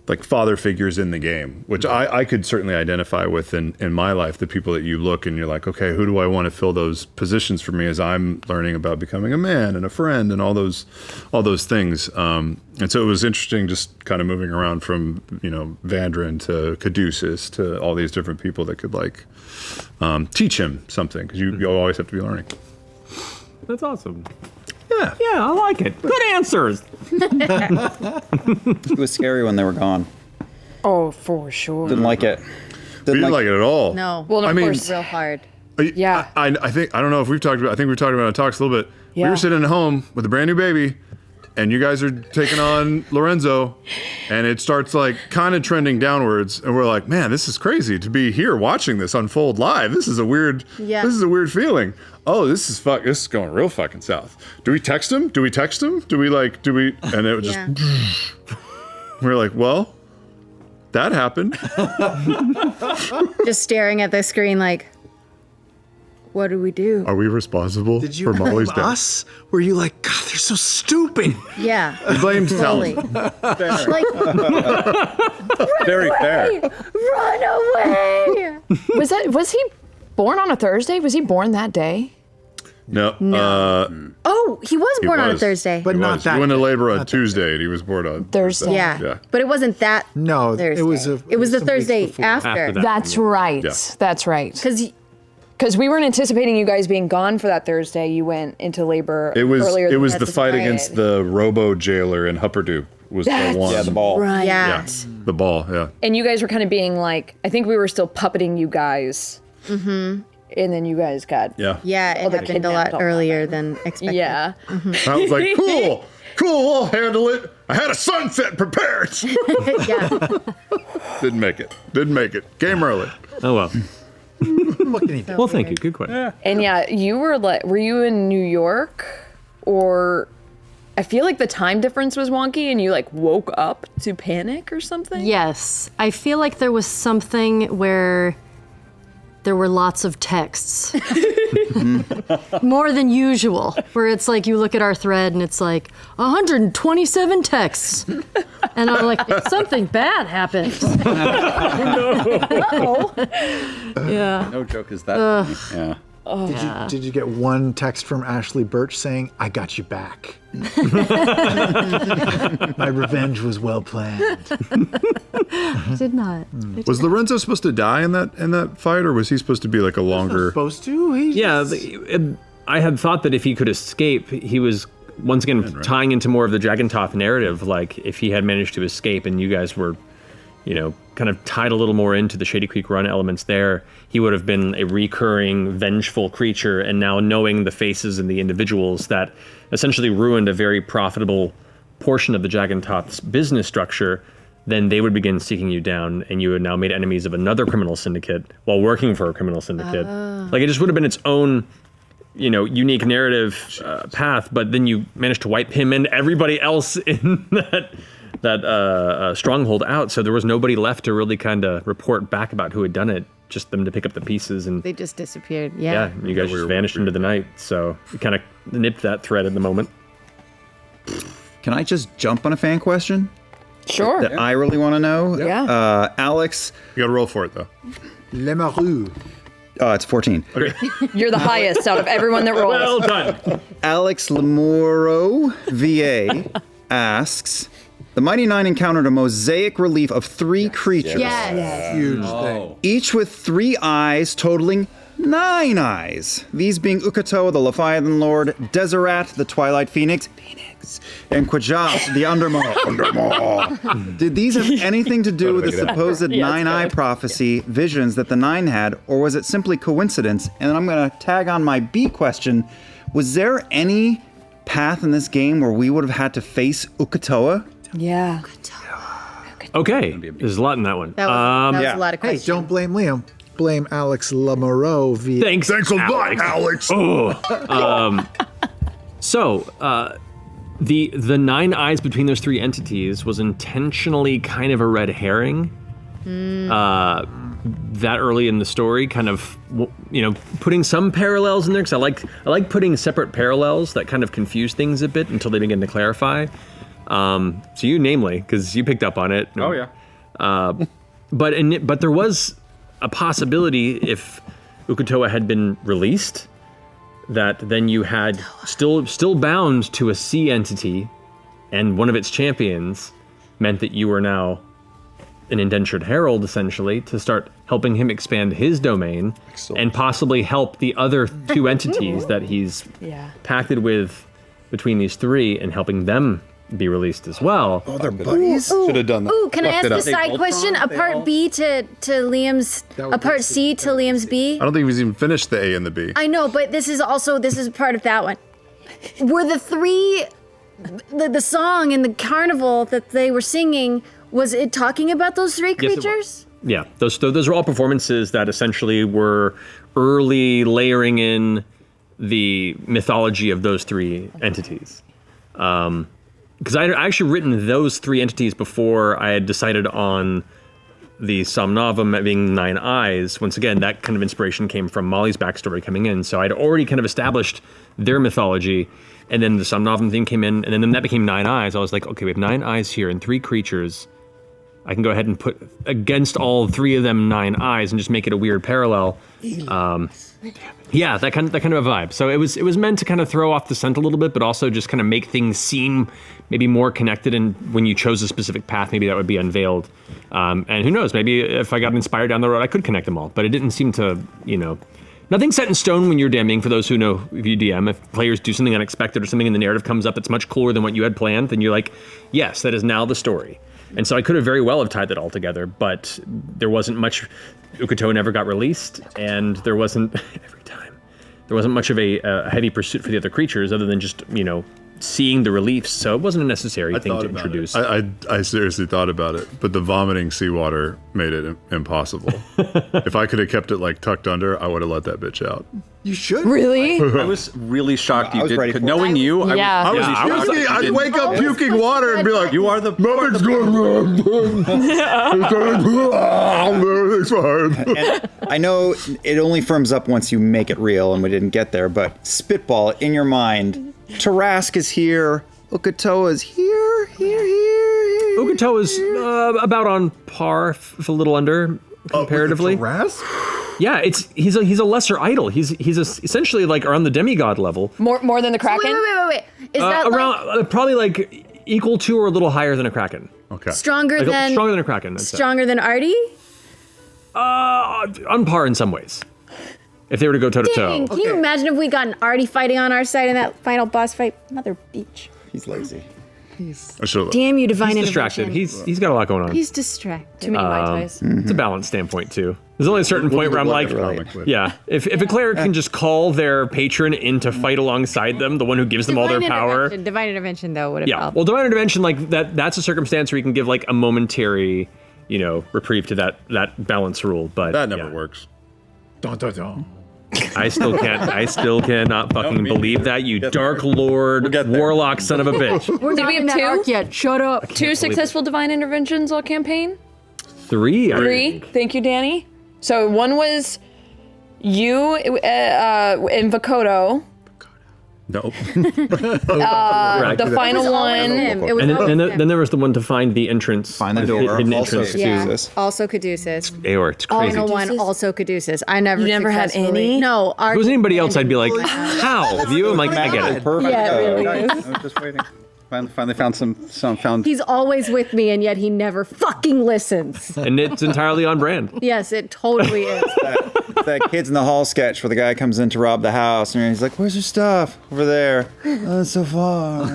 like father figures in the game, which I could certainly identify with in my life, the people that you look and you're like, okay, who do I want to fill those positions for me as I'm learning about becoming a man and a friend and all those things. And so it was interesting just kind of moving around from, Vandrin to Caduceus to all these different people that could teach him something, because you always have to be learning. That's awesome. Yeah. Yeah, I like it. Good answers. It was scary when they were gone. Oh, for sure. Didn't like it. We didn't like it at all. No. Well, of course. Real hard. Yeah. I think, I don't know if we've talked about, I think we've talked about it in talks a little bit. We Yeah. were sitting at home with a brand new baby and you guys are taking on Lorenzo and it starts kind of trending downwards. And we're like, man, this is crazy to be here watching this unfold live. This is a weird feeling. Oh, this is going real fucking south. Do we text him? Do we? And it was just, we're like, well, that happened. Just staring at the screen like, what do we do? Are we responsible Did you for blame Molly's death? us? Were you like, God, they're so stupid? Yeah. He blamed Totally. Talon. Like, Very fair. run away. Was he born on a Thursday? Was he born that day? No. Oh, he was born on a was. Thursday. But not that. He went to labor on Tuesday and he was born on Thursday. Yeah. Yeah. But it wasn't that No, Thursday. it was it was the some weeks Thursday before. after. After that. That's right. Yeah. That's right. Because we weren't anticipating you guys being gone for that Thursday. You went into labor earlier. It was That's the fight right. against the robo jailer in Hupperdook was That's the one. Yeah, the ball. right. Yeah. The ball, yeah. And you guys were kind of being like, I think we were still puppeting you guys. Mm-hmm. And then you guys got. Yeah. Yeah, it the happened a kidnapped lot all earlier than expected. Yeah. I was like, cool, I'll handle it. I had a sunset prepared. Yeah. Didn't make it. Game early. Oh, well. What can he do? Well, thank you. Good question. And yeah, you were you in New York? Or I feel like the time difference was wonky and you woke up to panic or something? Yes. I feel like there was something where there were lots of texts. More than usual. Where it's like you look at our thread and it's like 127 texts. And I'm like, something bad happened. Yeah. No joke is that funny. Yeah. Did you get one text from Ashley Birch saying, I got you back? My revenge was well planned. I did not. Was Lorenzo supposed to die in that fight, or was he supposed to be like a longer? Supposed to? Yeah, I had thought that if he could escape, he was once again tying into more of the Dragontoth narrative. Like if he had managed to escape, and you guys were, kind of tied a little more into the Shady Creek Run elements there, he would have been a recurring, vengeful creature. And now knowing the faces and the individuals that essentially ruined a very profitable portion of the Dragontoth's business structure, then they would begin seeking you down, and you had now made enemies of another criminal syndicate while working for a criminal syndicate. Like it just would have been its own, unique narrative path. But then you managed to wipe him and everybody else in that stronghold out. So there was nobody left to really kind of report back about who had done it. Just them to pick up the pieces, and They just disappeared. yeah, you guys just vanished into the night. So we kind of nipped that thread at the moment. Can I just jump on a fan question Sure. that I really want to know? Yeah. Alex, You got to roll for it though. Lemarou. it's 14. You're the highest out of everyone that rolls. Well done. Alex Lamuro, VA, asks, the Mighty Nine encountered a mosaic relief of 3 creatures, Yes. Huge thing. each with 3 eyes totaling 9 eyes. These being Uk'otoa, the Leviathan Lord, Deseret, the Twilight Phoenix, and Kwajat, the Undermaw. Did these have anything to do with the supposed 9-eye prophecy visions that the 9 had, or was it simply coincidence? And I'm going to tag on my B question. Was there any path in this game where we would have had to face Uk'otoa? Yeah. Okay, there's a lot in that one. That was yeah. a lot of Hey, questions. don't blame Liam. Blame Alex Lamoureux via. Thanks a lot, Alex. The 9 eyes between those 3 entities was intentionally kind of a red herring. That early in the story, kind of, putting some parallels in there, because I like putting separate parallels that kind of confuse things a bit until they begin to clarify. So you, namely, because you picked up on it. Oh yeah. But there was a possibility if Uk'otoa had been released, that then you had still bound to a sea entity, and one of its champions meant that you were now an indentured herald, essentially, to start helping him expand his domain and possibly help the other 2 entities that he's pacted with between these 3 and helping them be released as well. Oh, they're buddies? Should have done that. Ooh, can I ask Fucked it the up. side question? A part B to Liam's, a part C to Liam's B? I don't think he's even finished the A and the B. I know, but this is part of that one. Were the 3, the song and the carnival that they were singing, was it talking about those 3 Yes, it was. creatures? Yeah, those are all performances that essentially were early layering in the mythology of those 3 entities. Because I had actually written those 3 entities before I had decided on the Somnavum being 9 eyes. Once again, that kind of inspiration came from Molly's backstory coming in. So I'd already kind of established their mythology, and then the Somnavum thing came in, and then that became 9 eyes. I was like, okay, we have 9 eyes here and 3 creatures. I can go ahead and put against all 3 of them 9 eyes and just make it a weird parallel. Yeah, that kind of a vibe. So it was meant to kind of throw off the scent a little bit, but also just kind of make things seem maybe more connected. And when you chose a specific path, maybe that would be unveiled. And who knows? Maybe if I got inspired down the road, I could connect them all. But it didn't seem to, nothing's set in stone when you're DMing. For those who know, if you DM, if players do something unexpected or something in the narrative comes up that's much cooler than what you had planned, then you're like, yes, that is now the story. And so I could have very well have tied that all together, but there wasn't much. Uk'otoa never got released, and there wasn't there wasn't much of a heavy pursuit for the other creatures other than just seeing the reliefs. So it wasn't a necessary thing to introduce. I seriously thought about it, but the vomiting seawater made it impossible. If I could have kept it like tucked under, I would have let that bitch out. You should. Really? I was really shocked you was ready did. for Knowing you, Yeah. I was I really was shocked you I'd didn't. wake up puking water and be like, You are the nothing's going wrong. Everything's fine. And I know it only firms up once you make it real, and we didn't get there, but spitball in your mind. Tarask is here. Uk'otoa is here. Uk'otoa is about on par, a little under comparatively. Yeah, he's a lesser idol. He's essentially like around the demigod level. More than the Kraken? Wait. Is that Around probably like equal to or a little higher than a Kraken. Okay. stronger Like, than stronger than a Kraken. I'd say. stronger than Artie? On par in some ways. If they were to go toe to Dang, toe. can you imagine if we got an Artie fighting on our side in that final boss fight? Mother beach. He's lazy. I should've- Damn you, divine He's distracted. intervention. He's got a lot going on. He's distracted. Too many Mai Tais. It's a balance standpoint too. There's only a certain point where I'm like, yeah, if a cleric can just call their patron in to fight alongside them, the one who gives them all their power. Divine intervention, though, would have Yeah. helped. Well, divine intervention, like that's a circumstance where you can give like a momentary, reprieve to that balance rule. But That never yeah. works. I still cannot fucking believe that, you Dark Lord warlock son of a bitch. We're Did not we have in that two? arc yet. Shut up. 2 successful divine interventions all campaign? 3. 3. Thank you, Danny. So one was you in Vokodo. Nope. The final one. It was And always him. then there was the one to find the entrance. Find the door. Hidden Also entrance. Yeah, Caduceus. also Caduceus. Eeyore, it's crazy. Final one, also Caduceus. I never. You never had successfully- any? No. If it was anybody else, I'd be like, how? With you, I'm like, I get it. Perfect. Yeah, it really Okay. is. I was just waiting. Finally found found. He's always with me, and yet he never fucking listens. And it's entirely on brand. Yes, it totally is. That that Kids in the Hall sketch where the guy comes in to rob the house and he's like, "Where's your stuff?" "Over there." "Oh, it's so far."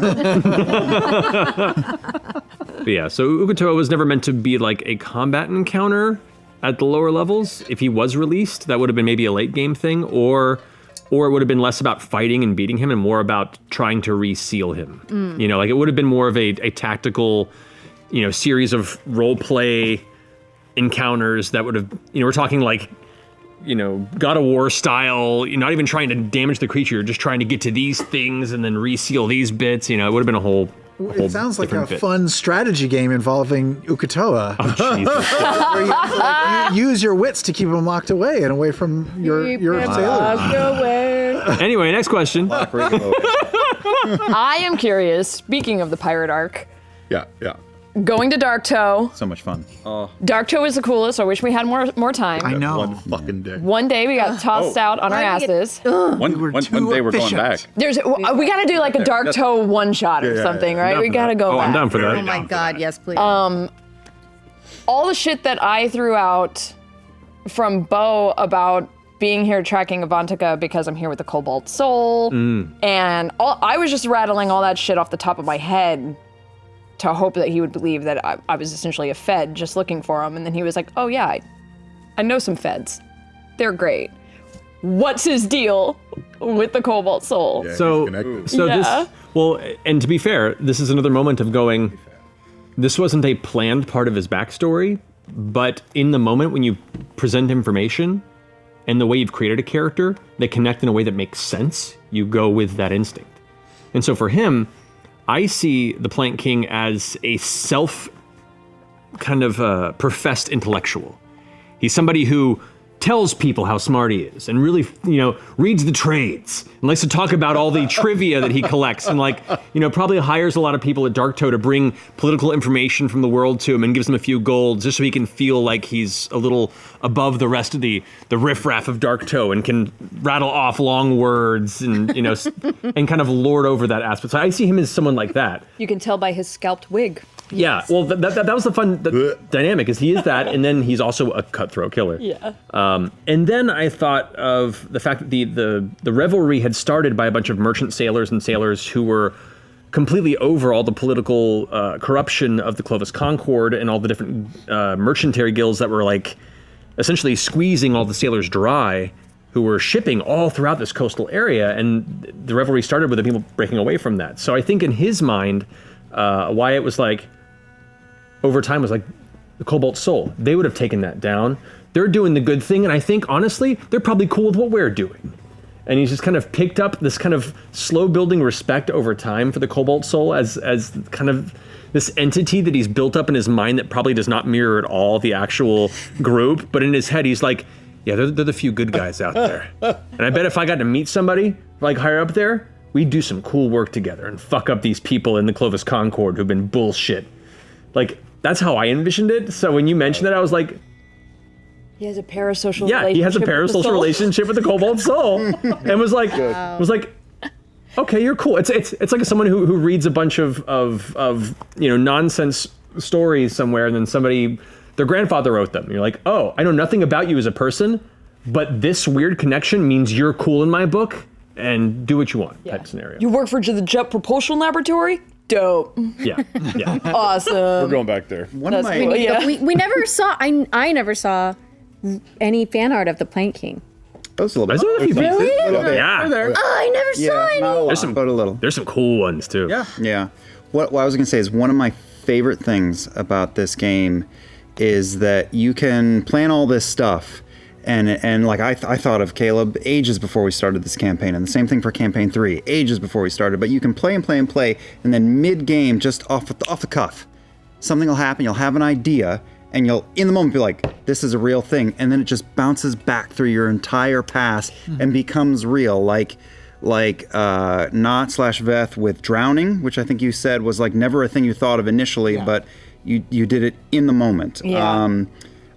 But yeah, so Uk'otoa was never meant to be like a combat encounter at the lower levels. If he was released, that would have been maybe a late game thing, or it would have been less about fighting and beating him and more about trying to reseal him. You know, like it would have been more of a tactical, you know, series of role play encounters that would have, you know, we're talking like, you know, God of War style. You're not even trying to damage the creature, you're just trying to get to these things and then reseal these bits. You know, it would have been a whole It sounds like a different bit. fun strategy game involving Uk'otoa. Oh, Jesus. Where you, like, you use your wits to keep him locked away and away from your sailors. Anyway, next question. I am curious, speaking of the pirate arc, Yeah. going to Darktoe. So much fun. Darktoe is the coolest. I wish we had more time. I know. One fucking day. One day we got tossed out on our asses. One day we're going efficient. back. We got to do like a Darktoe one shot or something, right? We got to go back. I'm down for that. Oh my God, yes, please. All the shit that I threw out from Bo about being here tracking Avantika because I'm here with the Cobalt Soul, and I was just rattling all that shit off the top of my head to hope that he would believe that I was essentially a Fed just looking for him, and then he was like, "Oh yeah, I know some Feds. They're great. What's his deal with the Cobalt Soul?" Yeah, So Yeah. this, well, and to be fair, this is another moment of going, this wasn't a planned part of his backstory, but in the moment when you present information and the way you've created a character, they connect in a way that makes sense, you go with that instinct. And so for him, I see the Plank King as a self kind of professed intellectual. He's somebody who tells people how smart he is and really, you know, reads the trades and likes to talk about all the trivia that he collects and, like, you know, probably hires a lot of people at Darktoe to bring political information from the world to him and gives them a few golds just so he can feel like he's a little above the rest of the riffraff of Darktoe and can rattle off long words and, you know, and kind of lord over that aspect. So I see him as someone like that. You can tell by his scalped wig. Yeah, well, that was the fun dynamic, is he is that, and then he's also a cutthroat killer. Yeah. And then I thought of the fact that the revelry had started by a bunch of merchant sailors and sailors who were completely over all the political corruption of the Clovis Concord and all the different merchantary guilds that were, like, essentially squeezing all the sailors dry, who were shipping all throughout this coastal area, and the revelry started with the people breaking away from that. So I think in his mind, Wyatt was like, over time was like, the Cobalt Soul, they would have taken that down. They're doing the good thing, and I think, honestly, they're probably cool with what we're doing. And he's just kind of picked up this kind of slow building respect over time for the Cobalt Soul as kind of this entity that he's built up in his mind that probably does not mirror at all the actual group, but in his head he's like, yeah, they're the few good guys out there. And I bet if I got to meet somebody like higher up there, we'd do some cool work together and fuck up these people in the Clovis Concord who've been bullshit. Like, that's how I envisioned it. So when you mentioned that, I was like, He has a parasocial yeah, he has a parasocial relationship with the Cobalt Soul, and was like, okay, you're cool. It's like someone who reads a bunch of you know, nonsense stories somewhere, and then somebody, their grandfather wrote them. And you're like, oh, I know nothing about you as a person, but this weird connection means you're cool in my book, and do what you want. Type scenario. You work for the Jet Propulsion Laboratory? Dope. Yeah. Awesome. We're going back there. That's cool, yeah. We never saw. I never saw any fan art of the Plank King. Those a little bit. There's a few pieces. Really? Yeah. Oh, I never saw any. Not a lot, There's some- but a little. There's some cool ones too. Yeah. What I was going to say is one of my favorite things about this game is that you can plan all this stuff. And like I thought of Caleb ages before we started this campaign, and the same thing for campaign 3, ages before we started. But you can play, and then mid-game, just off the cuff, something will happen. You'll have an idea, and you'll in the moment be like, "This is a real thing," and then it just bounces back through your entire past and becomes real. Like Not/Veth with drowning, which I think you said was like never a thing you thought of initially, but you did it in the moment. Yeah.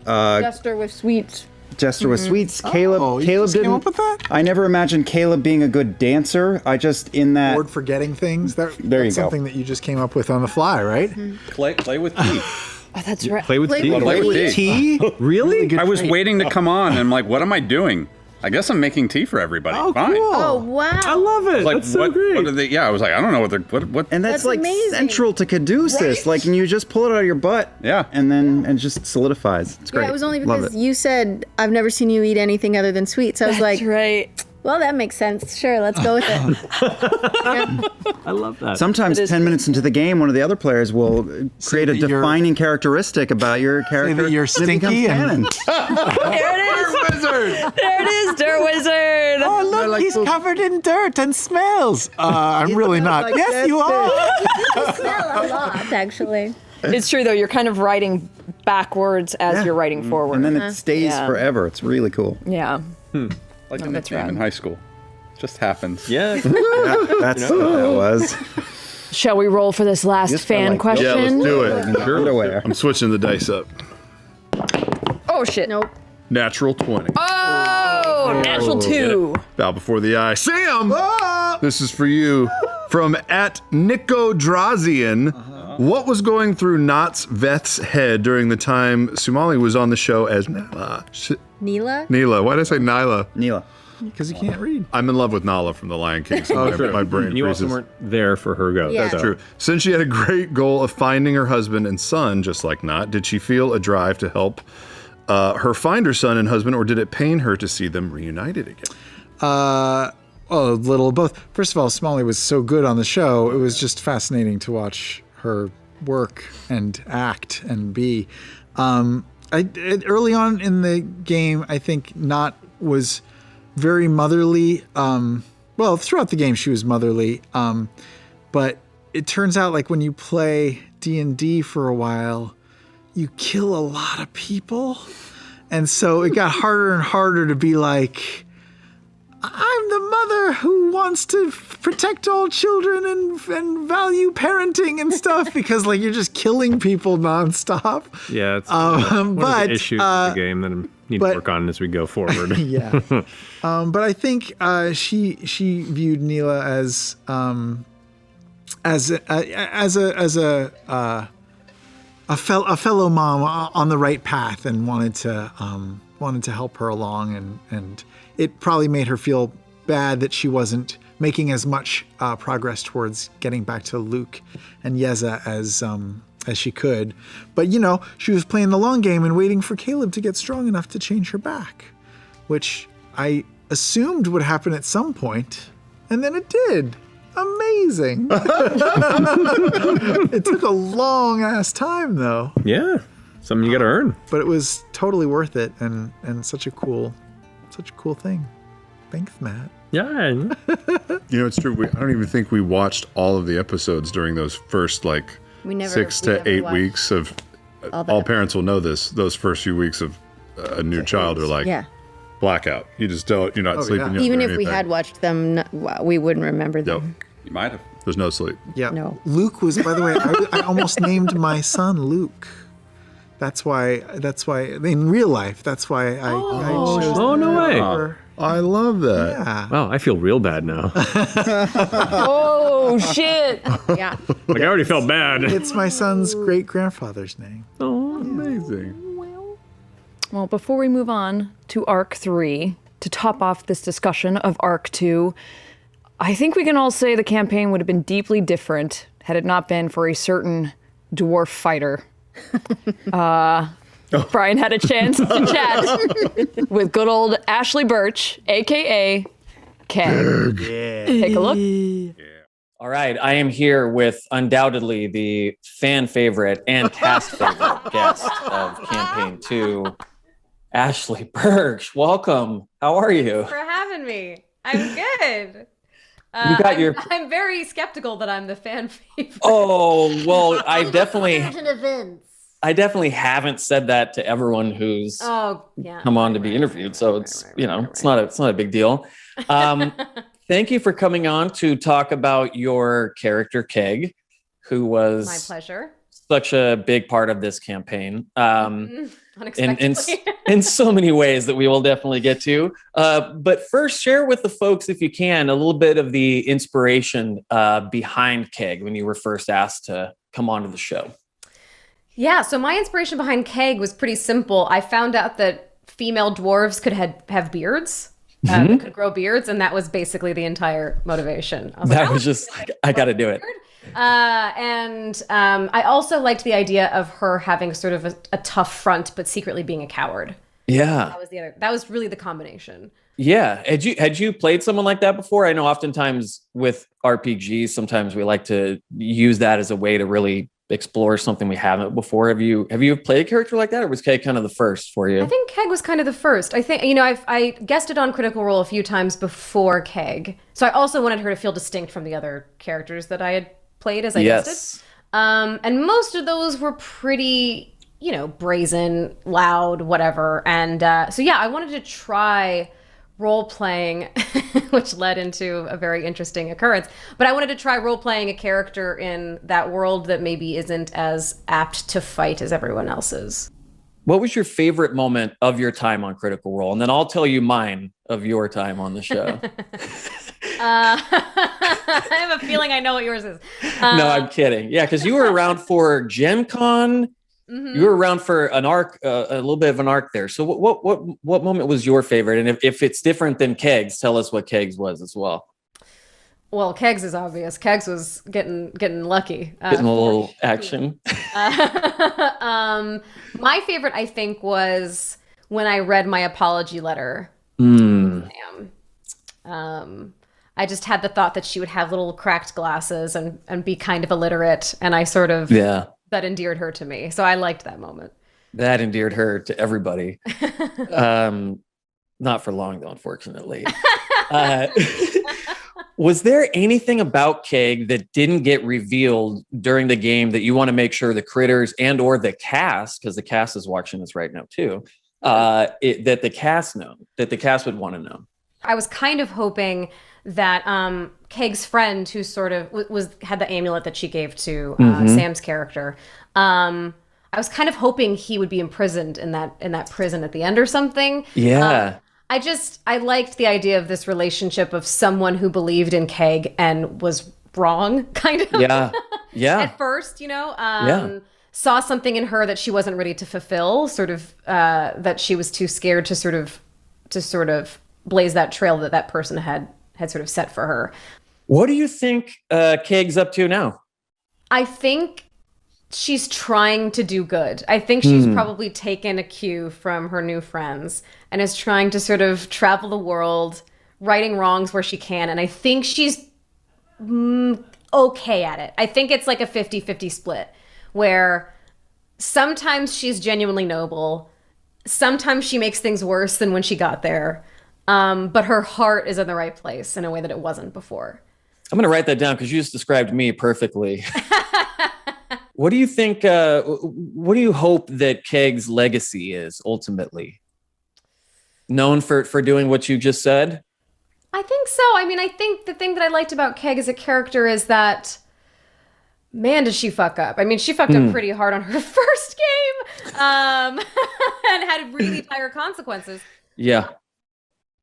Jester with sweets. Jester with sweets. Caleb you Caleb just didn't. came up with that? I never imagined Caleb being a good dancer. I just in that. Word forgetting things. There you That's go. something that you just came up with on the fly, right? Play with Keith. Oh, that's right. Play with tea. Play with tea. Really? I was waiting to come on, and I'm like, what am I doing? I guess I'm making tea for everybody. Oh, Fine. cool. Oh, wow. I love it. Like, That's so what, great. what are they? Yeah, I was like, I don't know what they're what. And that's like amazing. central to Caduceus. Like, and you just pull it out of your butt. Yeah. And then it just solidifies. It's great. Yeah, it was only Love because it. you said, I've never seen you eat anything other than sweets. I was That's like, right. well, that makes sense. Sure, let's go with it. I love that. Sometimes 10 minutes into the game, one of the other players will create a that you're- defining characteristic about your character. that you're and it becomes stinky and- canon. There it is. Wizard. There it is, Dirt Wizard. Oh, look, like he's those- covered in dirt and smells. I'm really not. like Yes, that you are. You smell a lot, actually. It's true, though. You're kind of writing backwards as you're writing forward. And then it stays Yeah. forever. It's really cool. yeah. Like a that's nickname rad. in high school. Just happens. Yeah. That's what that was. Shall we roll for this last Yes, I fan like question? Yeah, let's do it. Underwear. I'm switching the dice up. Oh, shit. Nope. Natural 20. Oh, natural 2. Bow before the eye. Sam! This is for you. From at Nico Drazian. What was going through Knott's Veth's head during the time Sumali was on the show as Nala? Neela? Neela. Why did I say Nyla? Neela. Because you can't read. I'm in love with Nala from The Lion King, so my brain And you also freezes. weren't there for her go. Yeah. That's true. Since she had a great goal of finding her husband and son, just like Knott, did she feel a drive to help her find her son and husband, or did it pain her to see them reunited again? Oh, a little of both. First of all, Smalley was so good on the show. It was just fascinating to watch her work and act and be. Early on in the game, I think Knott was very motherly. Well, throughout the game, she was motherly. But it turns out, like when you play D&D for a while, you kill a lot of people, and so it got harder and harder to be like, I'm the mother who wants to protect all children and value parenting and stuff, because like you're just killing people nonstop. Yeah, it's one of but the issues with the game that I need to work on as we go forward. Yeah. But I think she viewed Neela as a fellow mom on the right path, and wanted to help her along, and it probably made her feel bad that she wasn't making as much progress towards getting back to Luke and Yeza as she could. But you know, she was playing the long game and waiting for Caleb to get strong enough to change her back, which I assumed would happen at some point, and then it did. Amazing. It took a long ass time though, Yeah, something you got to earn. but it was totally worth it, and such a cool thing. Thanks, Matt. Yeah. You know, it's true. I don't even think we watched all of the episodes during those first We never- 6 we to never 8 watched weeks of. all the All parents will know this. Those first few weeks of a new child are like Yeah. blackout. You just don't. You're not sleeping. yeah. yet Even or if we anything. had watched them, we wouldn't remember Nope. them. You might have. There's no sleep. Yeah. No. Luke was, by the way, I almost named my son Luke. That's why in real life, that's why I chose. Oh, no way. her. I love that. Yeah. Wow, I feel real bad now. Oh, shit. Yeah. Like I already felt bad. It's my son's great grandfather's name. Amazing. Well, before we move on to Arc 3, to top off this discussion of Arc 2, I think we can all say the campaign would have been deeply different had it not been for a certain dwarf fighter. Brian had a chance to chat with good old Ashley Birch, a.k.a. Keg. Take a look. All right, I am here with undoubtedly the fan favorite and cast favorite guest of Campaign 2, Ashley Birch. Welcome. How are you? For having me. I'm good. You got your. I'm very skeptical that I'm the fan favorite. Oh well, I definitely events. haven't said that to everyone who's Oh, yeah. come on to be interviewed. So it's it's not a big deal. Thank you for coming on to talk about your character Keg, who was My pleasure. such a big part of this campaign. Unexpectedly. In so many ways that we will definitely get to. But first, share with the folks, if you can, a little bit of the inspiration behind Keg when you were first asked to come onto the show. Yeah, so my inspiration behind Keg was pretty simple. I found out that female dwarves could have beards, that could grow beards, and that was basically the entire motivation. I was That like, was just like, I got to do it. I also liked the idea of her having sort of a tough front, but secretly being a coward. Yeah. That was really the combination. Yeah. Had you played someone like that before? I know oftentimes with RPGs, sometimes we like to use that as a way to really explore something we haven't before. Have you played a character like that, or was Keg kind of the first for you? I think Keg was kind of the first. I think, I guessed it on Critical Role a few times before Keg. So I also wanted her to feel distinct from the other characters that I had played as I guessed it. And most of those were pretty, brazen, loud, whatever. And so yeah, I wanted to try role-playing, which led into a very interesting occurrence. But I wanted to try role-playing a character in that world that maybe isn't as apt to fight as everyone else is. What was your favorite moment of your time on Critical Role? And then I'll tell you mine of your time on the show. I have a feeling I know what yours is. No, I'm kidding. Yeah, because you were around for Gen Con. You were around for an arc, a little bit of an arc there. So what moment was your favorite? And if it's different than Kegs, tell us what Kegs was as well. Well, Kegs is obvious. Kegs was getting lucky. Getting a little action. My favorite, I think, was when I read my apology letter. I just had the thought that she would have little cracked glasses and be kind of illiterate, and I sort of that endeared her to me. So I liked that moment. That endeared her to everybody. Not for long, though, unfortunately. Was there anything about Keg that didn't get revealed during the game that you want to make sure the critters and or the cast, because the cast is watching this right now too, that the cast know, that the cast would want to know? I was kind of hoping that Keg's friend, who sort of had the amulet that she gave to Sam's character, I was kind of hoping he would be imprisoned in that prison at the end or something. Yeah. I liked the idea of this relationship of someone who believed in Keg and was wrong, kind of. Yeah. Yeah. At first, saw something in her that she wasn't ready to fulfill, sort of that she was too scared to sort of blaze that trail that person had sort of set for her. What do you think Keg's up to now? I think she's trying to do good. I think she's probably taken a cue from her new friends and is trying to sort of travel the world, righting wrongs where she can. And I think she's okay at it. I think it's like a 50-50 split where sometimes she's genuinely noble. Sometimes she makes things worse than when she got there. But her heart is in the right place in a way that it wasn't before. I'm going to write that down because you just described me perfectly. What do you think, what do you hope that Keg's legacy is ultimately? Known for doing what you just said? I think so. I mean, I think the thing that I liked about Keg as a character is that, man, does she fuck up. I mean, she fucked up pretty hard on her first game and had really dire consequences. Yeah.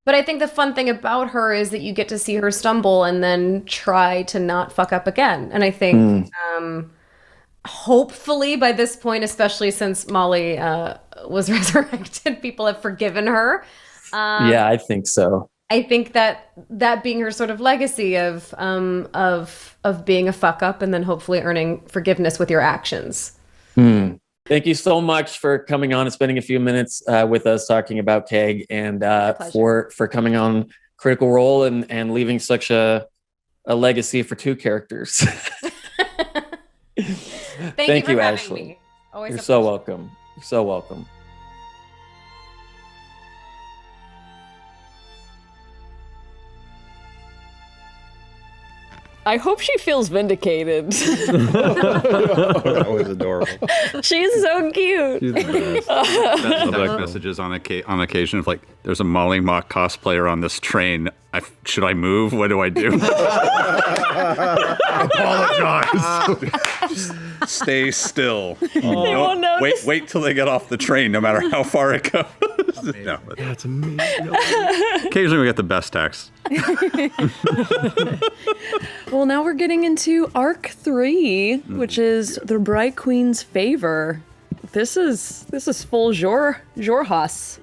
But I think the fun thing about her is that you get to see her stumble and then try to not fuck up again. And I think hopefully by this point, especially since Molly was resurrected, people have forgiven her. Yeah, I think so. I think that being her sort of legacy of being a fuck up and then hopefully earning forgiveness with your actions. Thank you so much for coming on and spending a few minutes with us talking about Keg, and for coming on Critical Role and leaving such a legacy for two characters. Thank you, Ashley. You're so welcome. You're so welcome. I hope she feels vindicated. That was adorable. She's so cute. She's the best. Subject messages on occasion of like, there's a Molly Mock cosplayer on this train. Should I move? What do I do? Apologize. Stay still. won't notice. Wait till they get off the train, no matter how far it goes. No, That's amazing. occasionally we get the best text. Well, now we're getting into Arc 3, which is the Bright Queen's favor. This is full Jorhas.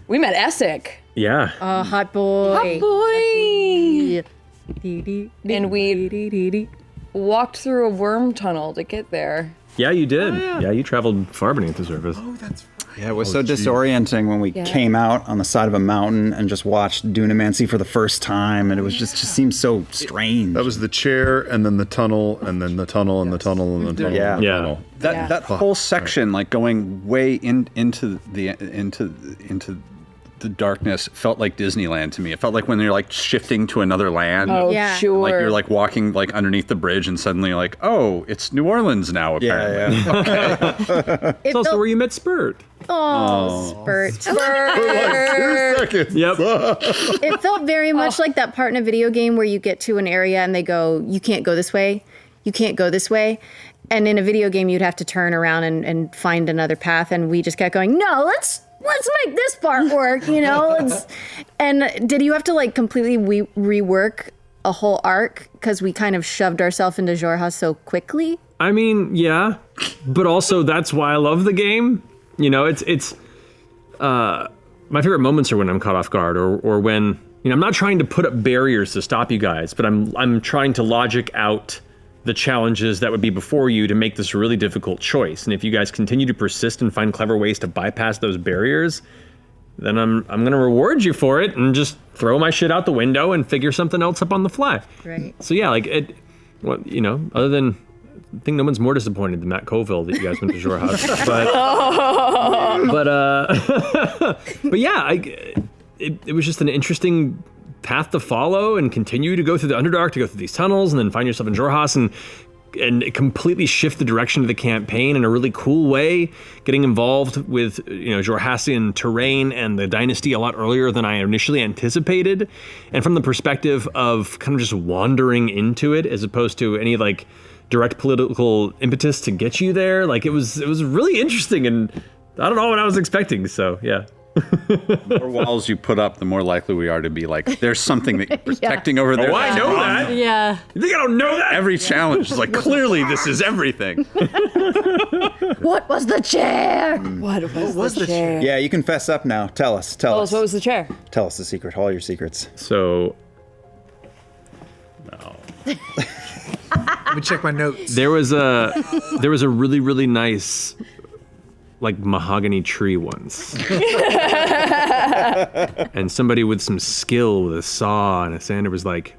We met Essek. Yeah. Oh, hot boy. Hot boy. And we walked through a worm tunnel to get there. Yeah, you did. Yeah, you traveled far beneath the surface. Oh, that's right. Yeah, it was so disorienting when we came out on the side of a mountain and just watched Dunamancy for the first time, and it was just seemed so strange. That was the chair, and then the tunnel, and then the tunnel, and the tunnel, and the tunnel. Yeah. And the Yeah. tunnel. That whole section, like going way into the darkness, felt like Disneyland to me. It felt like when you're like shifting to another land. Oh, Yeah. sure. Like you're like walking like underneath the bridge, and suddenly like, oh, it's New Orleans now. Apparently. Yeah. It's also where you met Spurt. Spurt. For like 2 seconds. Yep. It felt very much like that part in a video game where you get to an area and they go, you can't go this way. You can't go this way. And in a video game, you'd have to turn around and find another path. And we just kept going, no, let's make this part work, you know? And did you have to like completely rework a whole arc because we kind of shoved ourselves into Jorha so quickly? I mean, yeah, but also that's why I love the game. You know, it's my favorite moments are when I'm caught off guard or when, you know, I'm not trying to put up barriers to stop you guys, but I'm trying to logic out the challenges that would be before you to make this really difficult choice. And if you guys continue to persist and find clever ways to bypass those barriers, then I'm going to reward you for it and just throw my shit out the window and figure something else up on the fly. Right. So yeah, like you know, other than I think no one's more disappointed than Matt Colville that you guys went to Jorha. But yeah, it was just an interesting path to follow and continue to go through the Underdark, to go through these tunnels, and then find yourself in Jorhas and completely shift the direction of the campaign in a really cool way, getting involved with, you know, Jorhasian terrain and the dynasty a lot earlier than I initially anticipated, and from the perspective of kind of just wandering into it as opposed to any like direct political impetus to get you there. Like it was really interesting, and I don't know what I was expecting. So yeah. The more walls you put up, the more likely we are to be like, there's something that you're protecting over there. Oh, I know that. Yeah. You think I don't know that? Every challenge is like, clearly this is everything. What was the chair? What was the chair? Yeah, you can fess up now. Tell us. Tell us, what was the chair? Tell us the secret. All your secrets. So Let me check my notes. there was a really, really nice like mahogany tree once. And somebody with some skill with a saw and a sander was like,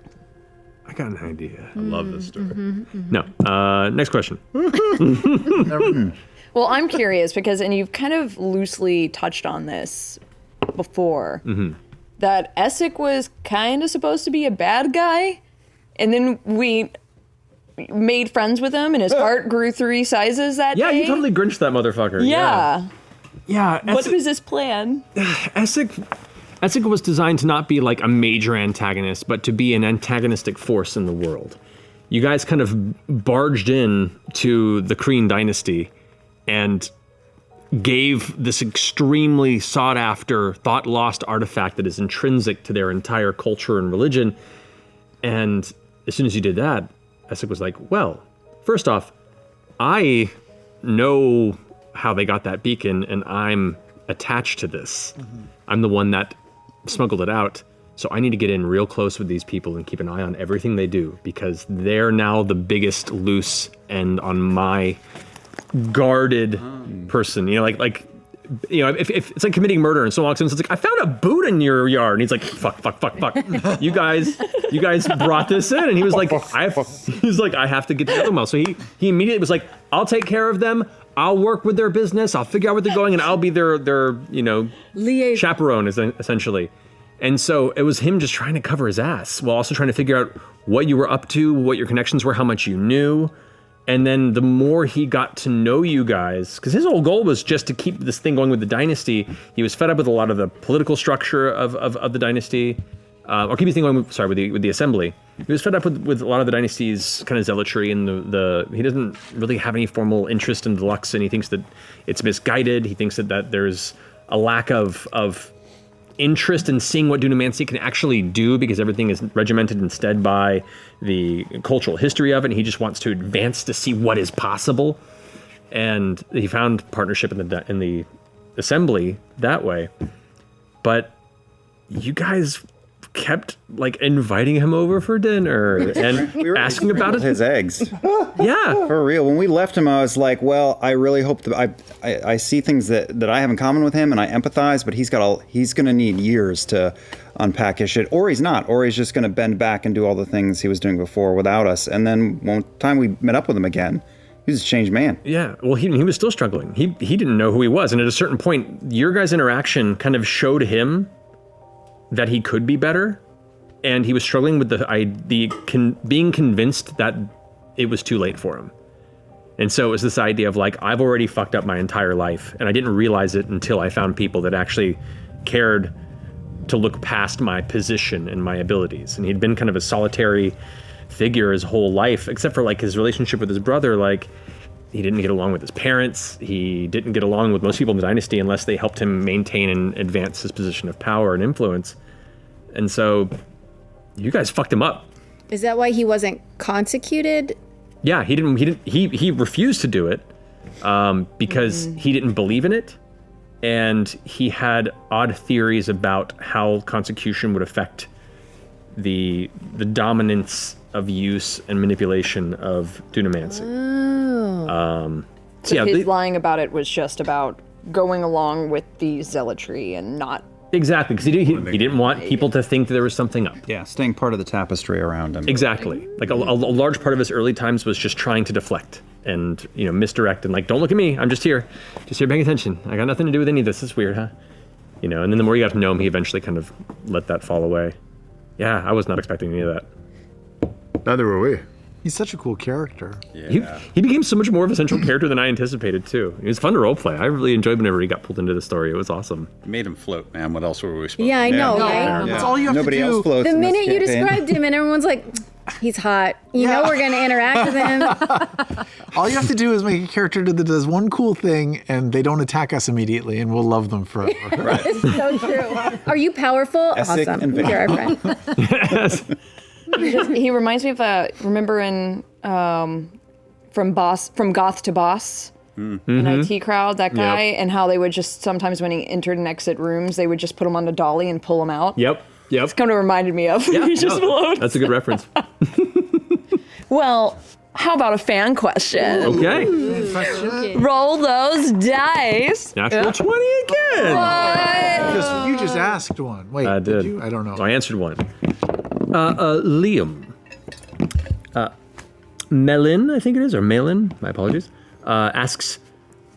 I got an idea. I love this story. No. Next question. Well, I'm curious because, and you've kind of loosely touched on this before, that Essek was kind of supposed to be a bad guy, and then we made friends with him, and his heart grew 3 sizes that Yeah, day. you totally Grinched that motherfucker. Yeah. Yeah. What was his plan? Essek was designed to not be like a major antagonist, but to be an antagonistic force in the world. You guys kind of barged in to the Kreen dynasty and gave this extremely sought-after, thought-lost artifact that is intrinsic to their entire culture and religion. And as soon as you did that, Essek was like, well, first off, I know how they got that beacon, and I'm attached to this. I'm the one that smuggled it out, so I need to get in real close with these people and keep an eye on everything they do, because they're now the biggest loose end on my guarded person. You know, like you know, if it's like committing murder and someone walks in and says, like, I found a boot in your yard, and he's like, fuck. you guys brought this in, and he was like, I have to get to know them all. So he immediately was like, I'll take care of them. I'll work with their business. I'll figure out where they're going, and I'll be their you know, chaperone essentially. And so it was him just trying to cover his ass while also trying to figure out what you were up to, what your connections were, how much you knew. And then the more he got to know you guys, because his whole goal was just to keep this thing going with the dynasty. He was fed up with a lot of the political structure of the dynasty, or keep the thing going. With the assembly. He was fed up with a lot of the dynasty's kind of zealotry, and he doesn't really have any formal interest in the Lux, and he thinks that it's misguided. He thinks that there's a lack of interest in seeing what Dunamancy can actually do because everything is regimented instead by the cultural history of it. And he just wants to advance to see what is possible. And he found partnership in the assembly that way. But you guys kept like inviting him over for dinner and asking about his eggs. Yeah, for real. When we left him, I was like, well, I really hope that I see things that I have in common with him, and I empathize. But he's going to need years to unpack his shit, or he's not, or he's just going to bend back and do all the things he was doing before without us. And then one time we met up with him again, he was a changed man. Yeah, well, he was still struggling. He didn't know who he was, and at a certain point, your guys' interaction kind of showed him that he could be better, and he was struggling with being convinced that it was too late for him. And so it was this idea of like, I've already fucked up my entire life, and I didn't realize it until I found people that actually cared to look past my position and my abilities. And he'd been kind of a solitary figure his whole life, except for like his relationship with his brother. Like, he didn't get along with his parents. He didn't get along with most people in the dynasty unless they helped him maintain and advance his position of power and influence. And so you guys fucked him up. Is that why he wasn't consecuted? Yeah, he refused to do it because he didn't believe in it. And he had odd theories about how consecution would affect the dominance of use and manipulation of Dunamancy. So his lying about it was just about going along with the zealotry and not... Exactly, because he didn't want people to think that there was something up. Yeah, staying part of the tapestry around him. Exactly. Like a large part of his early times was just trying to deflect and, misdirect and like, don't look at me, I'm just here paying attention. I got nothing to do with any of this. It's weird, huh? And then the more you got to know him, he eventually kind of let that fall away. Yeah, I was not expecting any of that. Neither were we. He's such a cool character. Yeah. He became so much more of a central character than I anticipated, too. It was fun to roleplay. I really enjoyed whenever he got pulled into the story. It was awesome. It made him float, man. What else were we supposed Yeah, I know, right? That's all you have Nobody to do. else floats The in this minute you campaign. described him and everyone's like, he's hot. You know we're going to interact with him. All you have to do is make a character that does one cool thing and they don't attack us immediately and we'll love them forever. It's so true. Are you powerful? Essek Awesome. and You're our friend. Yes. He reminds me of remember in from Goth to Boss, an IT crowd, that guy, and how they would just sometimes when he entered and exit rooms, they would just put him on a dolly and pull him out. Yep. It's kind of reminded me of. Yeah, He just floats. that's a good reference. Well, how about a fan question? Okay. Roll those dice. Natural 20 again. You just asked one. Wait, I did. you? I don't know. I answered one. Liam. Melin, I think it is, or Malin, my apologies, asks,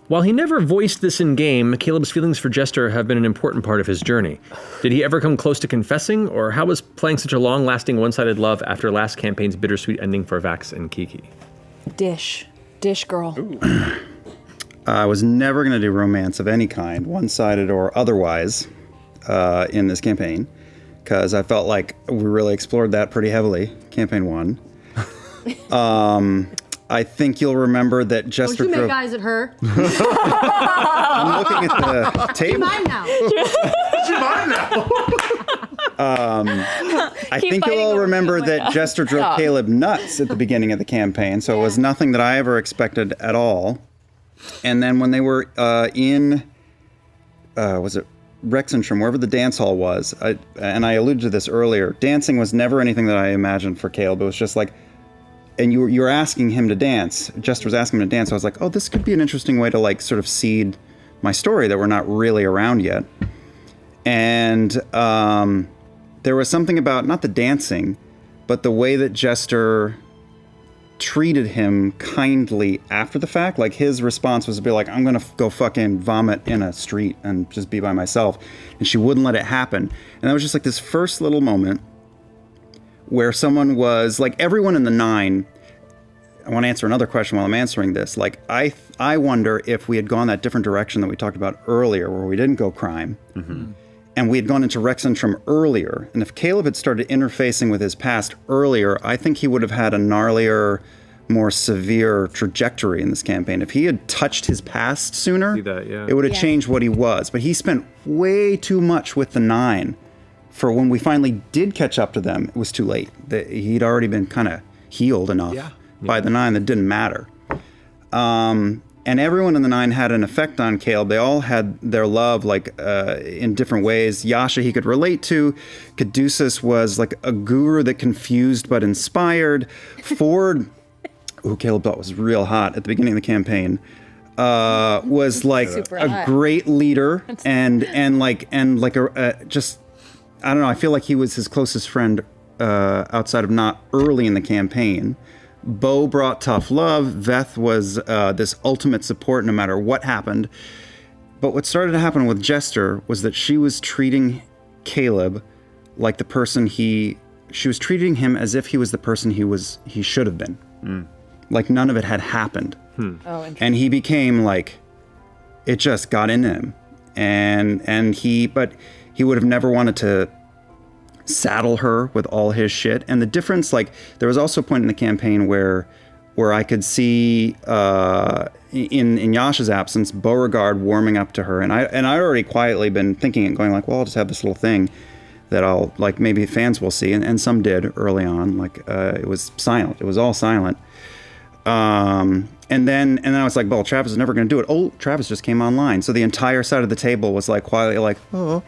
while he never voiced this in-game, Caleb's feelings for Jester have been an important part of his journey. Did he ever come close to confessing, or how was playing such a long-lasting one-sided love after last campaign's bittersweet ending for Vax and Kiki? Dish girl. I was never going to do romance of any kind, one-sided or otherwise, in this campaign, because I felt like we really explored that pretty heavily, campaign 1. I think you'll remember that Jester Don't you drove... make eyes at her? I'm looking at the table. Mine now. I think you'll all remember that Jester drove Caleb nuts at the beginning of the campaign, so it was nothing that I ever expected at all. And then when they were in, was it Rexentrum, wherever the dance hall was, and I alluded to this earlier, dancing was never anything that I imagined for Caleb. It was just like, and you were asking him to dance. Jester was asking him to dance. I was like, oh, this could be an interesting way to like sort of seed my story that we're not really around yet. And there was something about, not the dancing, but the way that Jester treated him kindly after the fact. Like his response was to be like, I'm going to go fucking vomit in a street and just be by myself. And she wouldn't let it happen. And that was just like this first little moment where someone was like, everyone in the 9, I want to answer another question while I'm answering this. Like, I wonder if we had gone that different direction that we talked about earlier, where we didn't go crime, and we had gone into Rexentrum earlier, and if Caleb had started interfacing with his past earlier, I think he would have had a gnarlier, more severe trajectory in this campaign. If he had touched his past sooner, See that, yeah. it would have Yeah. changed what he was. But he spent way too much with the 9 for when we finally did catch up to them, it was too late. He'd already been kind of healed enough by the 9 that didn't matter. And everyone in the 9 had an effect on Caleb. They all had their love, like, in different ways. Yasha he could relate to. Caduceus was like a guru that confused but inspired. Ford, who Caleb thought was real hot at the beginning of the campaign, was like Super a hot. great leader and like just, I don't know. I feel like he was his closest friend outside of not early in the campaign. Bo brought tough love. Veth was this ultimate support no matter what happened. But what started to happen with Jester was that she was treating Caleb like the person she was treating him as if he was the person he should have been. Like none of it had happened. Oh, And he became like, it just got in him. But he would have never wanted to saddle her with all his shit. And the difference, like, there was also a point in the campaign where I could see in Yasha's absence, Beauregard warming up to her, and I'd already quietly been thinking and going like, well, I'll just have this little thing that I'll, like, maybe fans will see, and some did early on. Like, it was silent. It was all silent. And then I was like, well, Travis is never going to do it. Oh, Travis just came online. So the entire side of the table was like quietly like, oh.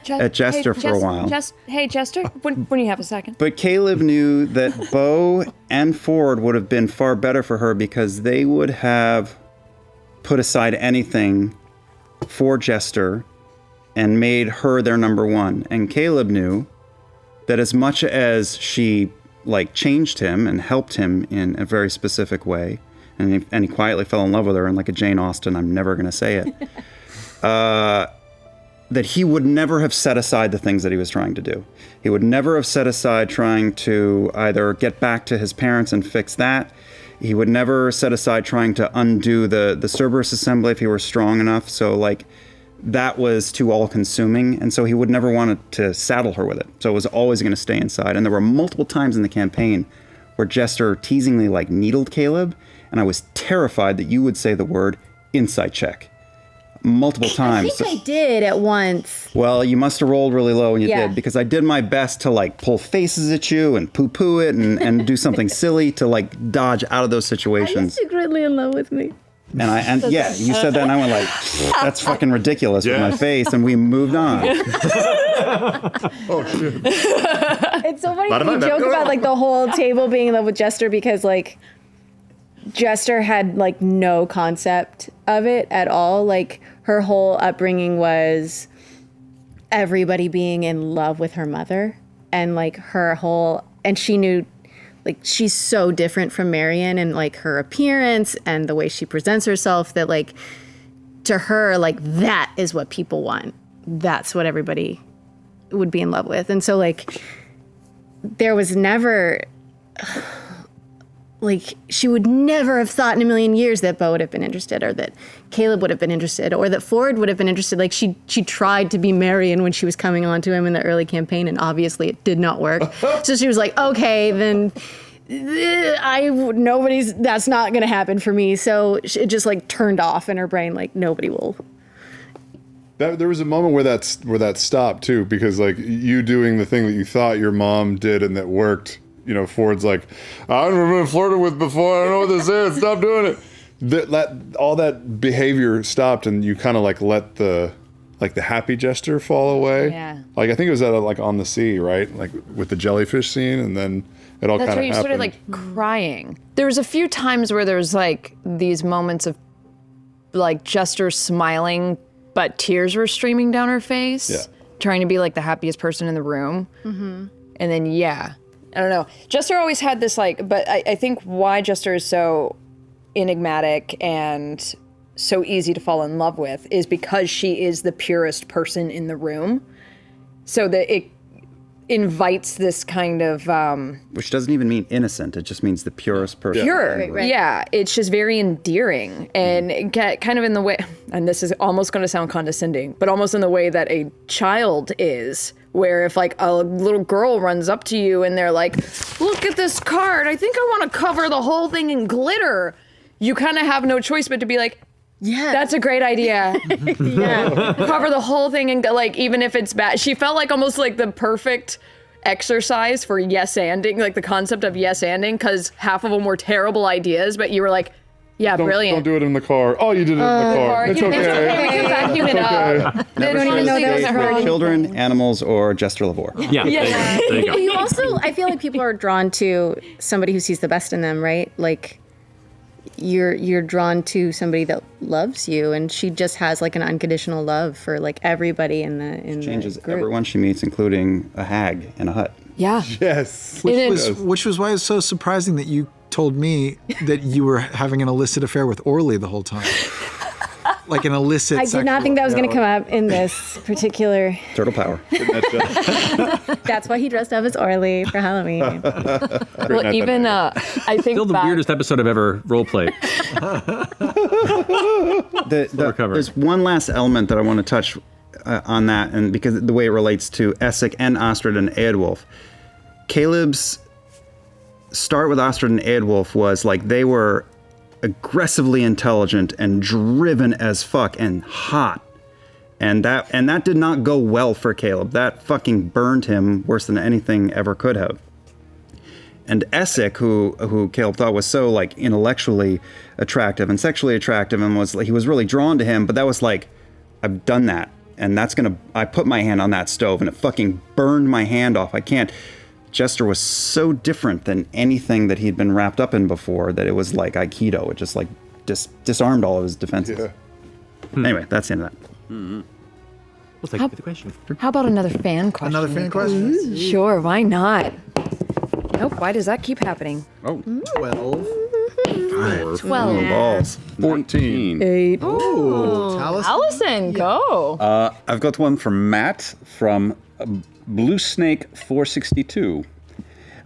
At Jester for a while. Hey, Jester, when you have a second. But Caleb knew that Bo and Ford would have been far better for her because they would have put aside anything for Jester and made her their number one. And Caleb knew that as much as she like changed him and helped him in a very specific way, and he quietly fell in love with her, and like a Jane Austen, I'm never going to say it, that he would never have set aside the things that he was trying to do. He would never have set aside trying to either get back to his parents and fix that. He would never set aside trying to undo the Cerberus assembly if he were strong enough. So like that was too all-consuming, and so he would never want to saddle her with it. So it was always going to stay inside. And there were multiple times in the campaign where Jester teasingly like needled Caleb, and I was terrified that you would say the word insight check. Multiple times. I think I did at once. Well, you must have rolled really low when you Yeah. did, because I did my best to like pull faces at you and poo-poo it and do something silly to like dodge out of those situations. Secretly in love with me. And yeah, you said that and I went like, that's fucking ridiculous with my face, and we moved on. Oh shit. It's so funny you joke about like the whole table being in love with Jester because like Jester had like no concept of it at all. Like her whole upbringing was everybody being in love with her mother, and like her whole, and she knew like she's so different from Marion and like her appearance and the way she presents herself that like to her like that is what people want. That's what everybody would be in love with. And so like there was never like she would never have thought in a million years that Bo would have been interested, or that Caleb would have been interested, or that Ford would have been interested. Like she tried to be Marion when she was coming on to him in the early campaign, and obviously it did not work. So she was like, okay, then that's not going to happen for me. So it just like turned off in her brain. Like nobody will. There was a moment where that stopped too, because like you doing the thing that you thought your mom did and that worked. You know, Ford's like, I've never been flirted with before. I don't know what this is. Stop doing it. All that behavior stopped, and you kind of like let the happy Jester fall away. Yeah. Like I think it was like on the sea, right? Like with the jellyfish scene, and then it all kind of happened. That's where you started like crying. There was a few times where there was like these moments of like Jester smiling, but tears were streaming down her face, trying to be like the happiest person in the room. Mm-hmm. And then I don't know. Jester always had this like, but I think why Jester is so enigmatic and so easy to fall in love with is because she is the purest person in the room. So that it invites this kind of... Which doesn't even mean innocent. It just means the purest person. Pure. Right. Yeah. It's just very endearing and kind of in the way, and this is almost going to sound condescending, but almost in the way that a child is, where if like a little girl runs up to you and they're like, look at this card. I think I want to cover the whole thing in glitter. You kind of have no choice but to be like, yeah, that's a great idea. Yeah, cover the whole thing and like, even if it's bad. She felt like almost like the perfect exercise for yes-anding, like the concept of yes-anding, because half of them were terrible ideas, but you were like, yeah, brilliant. Don't do it in the car. Oh, you did it in the car. It's okay. We can vacuum it up. Never Don't even know those for children, animals, or Jester Lavore. Yeah. There you go. You also, I feel like people are drawn to somebody who sees the best in them, right? Like, you're drawn to somebody that loves you, and she just has like an unconditional love for like everybody in the Changes the group. everyone she meets, including a hag in a hut. Yeah. Yes. Which was why it's so surprising that you told me that you were having an illicit affair with Orly the whole time. Like an illicit. I did not think that was going to come up in this particular. Turtle power. That's why he dressed up as Orly for Halloween. Well, even I think Still the weirdest episode I've ever roleplayed. There's one last element that I want to touch on that, and because the way it relates to Essek and Astrid and Eadwulf. Caleb's start with Astrid and Eadwulf was like they were aggressively intelligent and driven as fuck and hot. And that did not go well for Caleb. That fucking burned him worse than anything ever could have. And Essek, who Caleb thought was so like intellectually attractive and sexually attractive, and was like, he was really drawn to him, but that was like, I've done that, and I put my hand on that stove and it fucking burned my hand off. I can't. Jester was so different than anything that he'd been wrapped up in before that it was like Aikido. It just like disarmed all of his defenses. Yeah. Anyway, that's the end of that. Well, thank you for the question. How about another fan question? Another fan question? Ooh. Sure, why not? Nope, why does that keep happening? Oh. 12. 12. Balls. 14. 8. Ooh, Allison, go. I've got one from Matt from Blue Snake 462.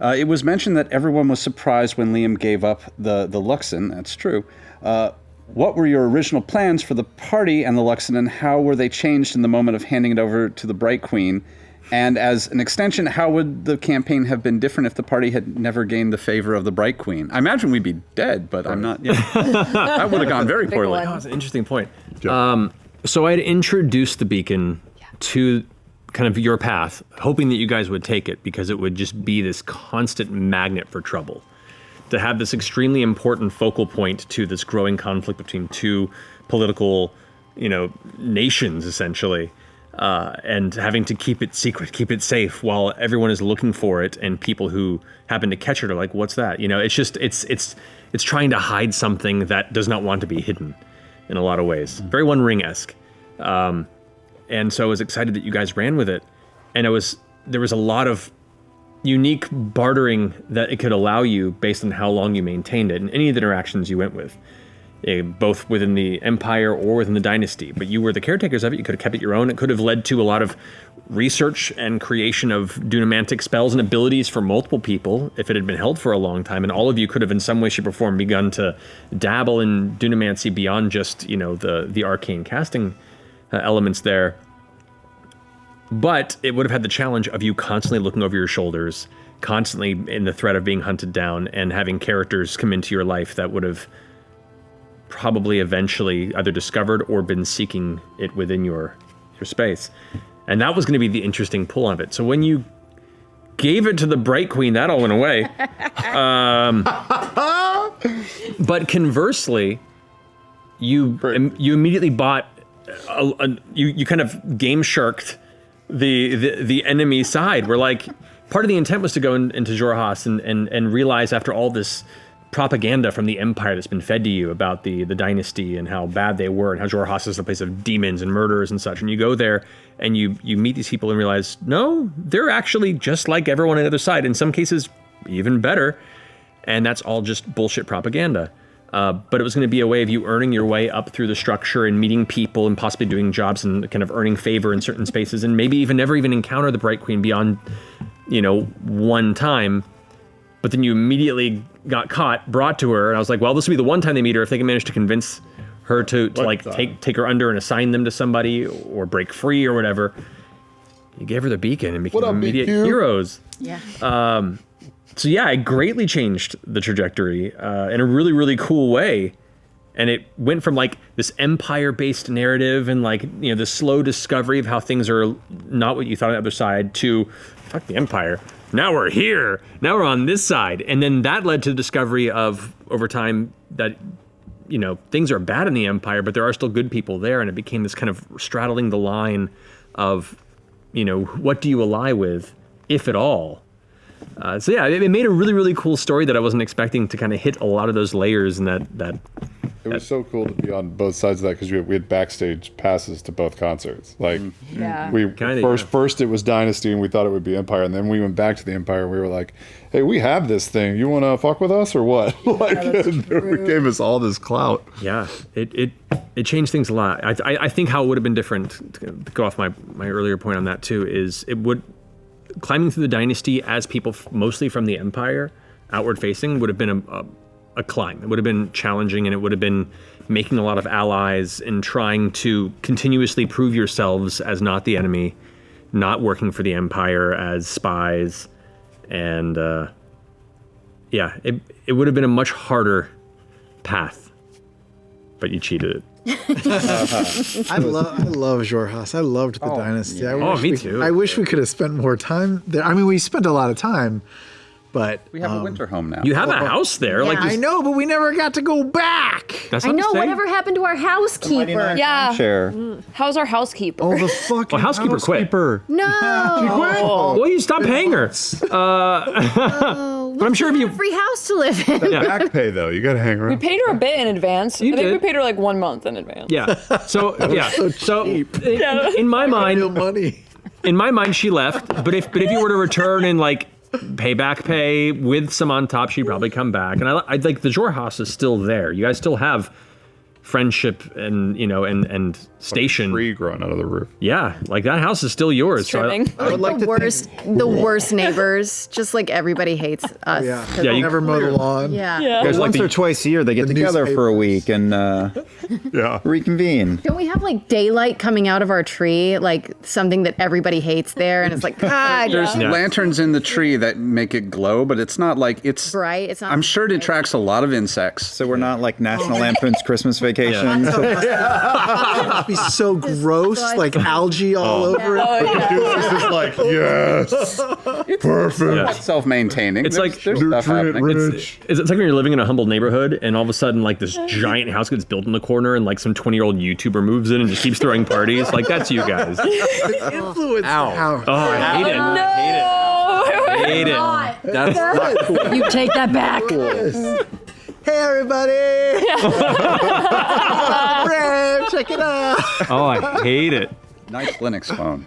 It was mentioned that everyone was surprised when Liam gave up the Luxon. That's true. What were your original plans for the party and the Luxon, and how were they changed in the moment of handing it over to the Bright Queen? And as an extension, how would the campaign have been different if the party had never gained the favor of the Bright Queen? I imagine we'd be dead, but I'm not. That would have gone very poorly. Oh, that's an interesting point. So I'd introduced the beacon to kind of your path, hoping that you guys would take it because it would just be this constant magnet for trouble. To have this extremely important focal point to this growing conflict between two political, nations, essentially, and having to keep it secret, keep it safe while everyone is looking for it, and people who happen to catch it are like, what's that? It's just, it's trying to hide something that does not want to be hidden in a lot of ways. Very One Ring-esque. And so I was excited that you guys ran with it. And there was a lot of unique bartering that it could allow you based on how long you maintained it and any of the interactions you went with, both within the Empire or within the Dynasty. But you were the caretakers of it. You could have kept it your own. It could have led to a lot of research and creation of dunamantic spells and abilities for multiple people if it had been held for a long time. And all of you could have in some way, shape, or form begun to dabble in dunamancy beyond just, the arcane casting elements there. But it would have had the challenge of you constantly looking over your shoulders, constantly in the threat of being hunted down, and having characters come into your life that would have probably eventually either discovered or been seeking it within your space. And that was going to be the interesting pull of it. So when you gave it to the Bright Queen, that all went away. But conversely, you immediately bought you kind of game sharked the enemy side. Where like part of the intent was to go into Xhorhas and realize after all this propaganda from the Empire that's been fed to you about the Dynasty and how bad they were and how Xhorhas is the place of demons and murderers and such, and you go there and you meet these people and realize, no, they're actually just like everyone on the other side, in some cases even better, and that's all just bullshit propaganda. But it was going to be a way of you earning your way up through the structure and meeting people and possibly doing jobs and kind of earning favor in certain spaces, and maybe even never even encounter the Bright Queen beyond, one time. But then you immediately got caught, brought to her, and I was like, well, this will be the one time they meet her if they can manage to convince her to take her under and assign them to somebody or break free or whatever. You gave her the beacon and became immediate heroes. Yeah. So yeah, it greatly changed the trajectory in a really, really cool way. And it went from like this empire-based narrative and like, you know, the slow discovery of how things are not what you thought on the other side to, fuck the empire. Now we're here. Now we're on this side. And then that led to the discovery of, over time, that, you know, things are bad in the empire, but there are still good people there. And it became this kind of straddling the line of, you know, what do you ally with, if at all? So yeah, it made a really, really cool story that I wasn't expecting to kind of hit a lot of those layers and that It was so cool to be on both sides of that because we had backstage passes to both concerts. Like, Yeah. we first it was Dynasty and we thought it would be Empire, and then we went back to the Empire and we were like, "Hey, we have this thing. You want to fuck with us or what?" Like, it gave us all this clout. Yeah, it changed things a lot. I think how it would have been different, to go off my earlier point on that too, is it would, climbing through the Dynasty as people mostly from the Empire, outward facing, would have been a climb. It would have been challenging, and it would have been making a lot of allies and trying to continuously prove yourselves as not the enemy, not working for the Empire as spies. And yeah, it would have been a much harder path, but you cheated it. I love Xhorhas. I loved the Dynasty. yeah. I wish Me we- too. I wish we could have spent more time there. I mean, we spent a lot of time, but We have a winter home now. You have a house there. Like I know, but we never got to go back. That's I not know. to say. Whatever happened to our housekeeper? Yeah. Share. How's our housekeeper? Oh, the fucking Well, housekeeper quit. No. Well, you stopped paying her. But I'm sure if you Free house to live in. Back pay though, you got to hang We around. paid her a bit in advance. I think did. we paid her like 1 month in advance. Yeah. So yeah. So in my Real mind, money. in my mind, she left. But if you were to return and like pay back pay with some on top, she'd probably come back. And I like the Xhorhas is still there. You guys still have friendship and and station. Tree growing out of the roof. Yeah, like that house is still yours. So Trimming. I would like to The worst neighbors. Just like everybody hates us. Yeah. 'Cause Yeah, you- Never mow the lawn. yeah. There's like Once or twice a year, they get together for a week and Yeah. reconvene. Don't we have like daylight coming out of our tree, like something that everybody hates there? And it's like, God, There's Yeah. lanterns in the tree that make it glow, but it's not like it's bright. It's not. I'm sure it attracts a lot of insects. So we're not like National Lampoon's Christmas Vacation. It must be so gross, like algae all over it. It's just like, yes, perfect. Yeah. It's self-maintaining. It's like there's stuff nutrient happening. rich. It's like when you're living in a humble neighborhood and all of a sudden like this giant house gets built in the corner and like some 20-year-old YouTuber moves in and just keeps throwing parties. Like that's you guys. Influence. Ow. Oh, I hate it. I hate it. That's not cool. You take that back. Hey, everybody. Brave, check it out. Oh, I hate it. Nice Linux phone.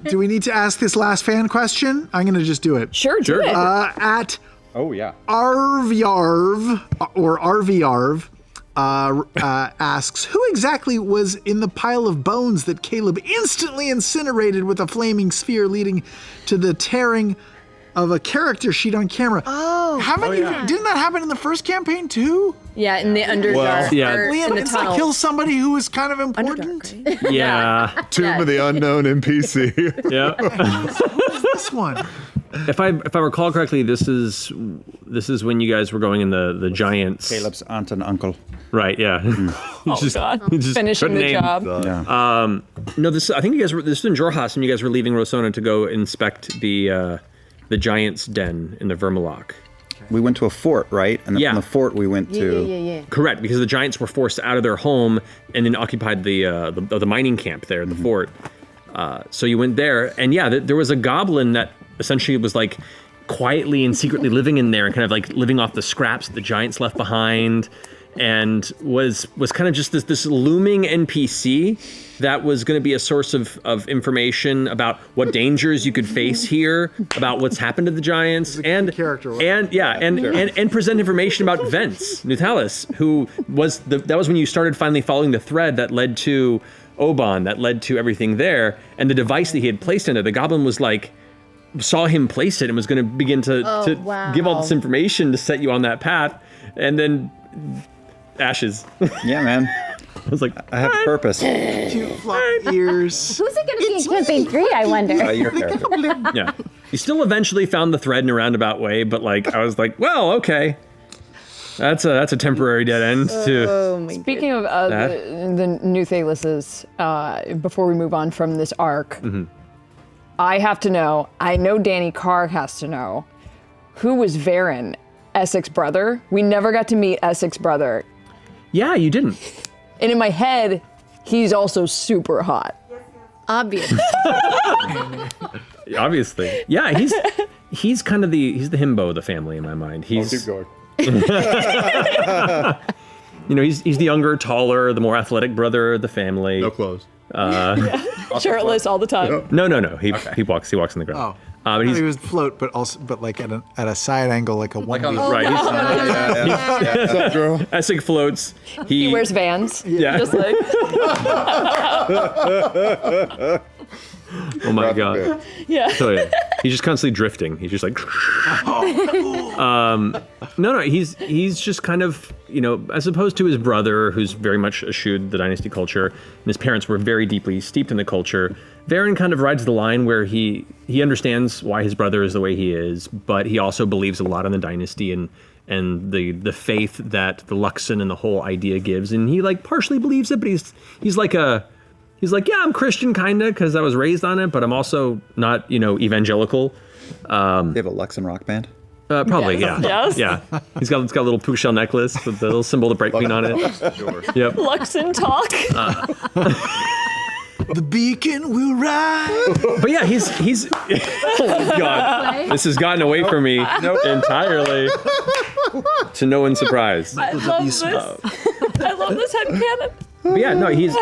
Do we need to ask this last fan question? I'm going to just do it. Sure, do it. At Oh yeah. Arvyarv or Arvyarv asks, who exactly was in the pile of bones that Caleb instantly incinerated with a flaming sphere, leading to the tearing of a character sheet on camera? Oh, Didn't that happen in the first campaign too? Yeah, in the Underdark. yeah. or Liam in the gets to tunnel. kill somebody who was kind of important. Underdark, right? Yeah. Tomb of the Unknown NPC. Yeah. This one. If I recall correctly, this is when you guys were going in the giants. Caleb's aunt and uncle. Right. Yeah. Oh, God. Finishing the job. Yeah. No, I think you guys were. This was in Xhorhas, and you guys were leaving Rosohna to go inspect the giant's den in the Vermalock. We went to a fort, right? And then Yeah. from the fort, we went to. yeah. Correct, because the giants were forced out of their home and then occupied the mining camp there, the fort. So you went there, and yeah, there was a goblin that essentially was like quietly and secretly living in there and kind of like living off the scraps that the giants left behind, and was kind of just this looming NPC that was going to be a source of information about what dangers you could face here, about what's happened to the giants, and present information about Vence Nutalis, who was that was when you started finally following the thread that led to Oban, that led to everything there, and the device that he had placed in it. The goblin was like, saw him place it and was going to begin to give all this information to set you on that path, and then ashes. Yeah, man. was like, I have a purpose. Cute floppy ears. Who's it going to be in campaign 3, I wonder? Your character. yeah. He still eventually found the thread in a roundabout way, but like I was like, well, okay. That's a temporary dead end too. Speaking of the new Thalises, before we move on from this arc, I have to know, I know Danny Carr has to know, who was Varen, Essek's brother? We never got to meet Essek's brother. Yeah, you didn't. And in my head, he's also super hot. Obviously. Obviously. Yeah, he's kind of he's the himbo of the family in my mind. He's Keep going. You know, he's the younger, taller, the more athletic brother of the family. No clothes. Shirtless all the time. No. He walks on the ground. Oh. But He he's would float, but like at a side angle, like a one. right. What's up, girl? Essek floats. He wears Vans. Yeah. Just like. Oh my god. Yeah. So yeah, he's just constantly drifting. He's just like. No. He's just kind of, you know, as opposed to his brother, who's very much eschewed the dynasty culture, and his parents were very deeply steeped in the culture. Varen kind of rides the line where he understands why his brother is the way he is, but he also believes a lot in the dynasty and the faith that the Luxon and the whole idea gives, and he like partially believes it, but he's like, yeah, I'm Christian kinda because I was raised on it, but I'm also not, you know, evangelical. They have a Luxon rock band. Probably, yeah. Yes. Yeah. It's got a little puka shell necklace with the little symbol of the Bright Queen on it. Sure. Yep. Luxon talk. The beacon will rise. But yeah, he's oh my god. This has gotten away from me entirely. To no one's surprise. I love this. I love this headcanon. But yeah, no, he's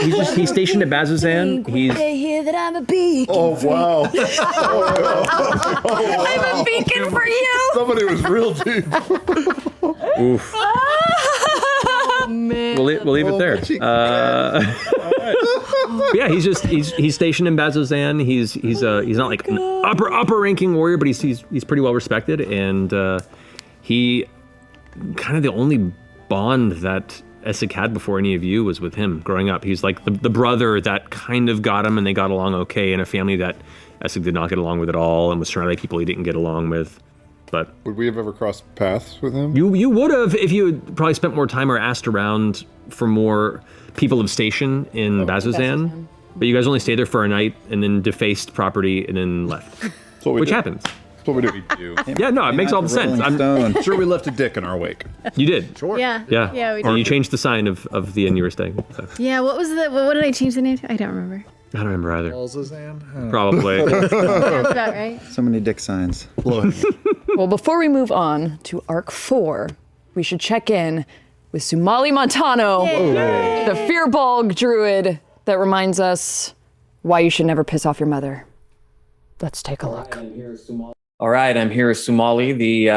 stationed at Bazzoxan. They hear that I'm a beacon. Oh wow. I'm a beacon for you. Somebody was real deep. Oof. Oh, man. We'll leave it there. Yeah, he's stationed in Bazzoxan. He's not like an upper ranking warrior, but he's pretty well respected, and he kind of the only bond that Essek had before any of you was with him growing up. He's like the brother that kind of got him, and they got along okay in a family that Essek did not get along with at all, and was surrounded by people he didn't get along with. But would we have ever crossed paths with him? You would have if you had probably spent more time or asked around for more people of station in Bazzoxan. But you guys only stayed there for a night and then defaced property and then left. Which happens. That's what we do. Yeah, no, it makes all the sense. I'm sure we left a dick in our wake. You did. Sure. Yeah. Yeah. Yeah, we And did. you changed the sign of the inn you were staying. So. Yeah, what did I change the name to? I don't remember. I don't remember either. Balzazan? Probably. That's about right. So many dick signs. Well, before we move on to Arc 4, we should check in with Sumali Montano, the Fearbulg druid that reminds us why you should never piss off your mother. Let's take a look. All right, I'm here with Sumali, the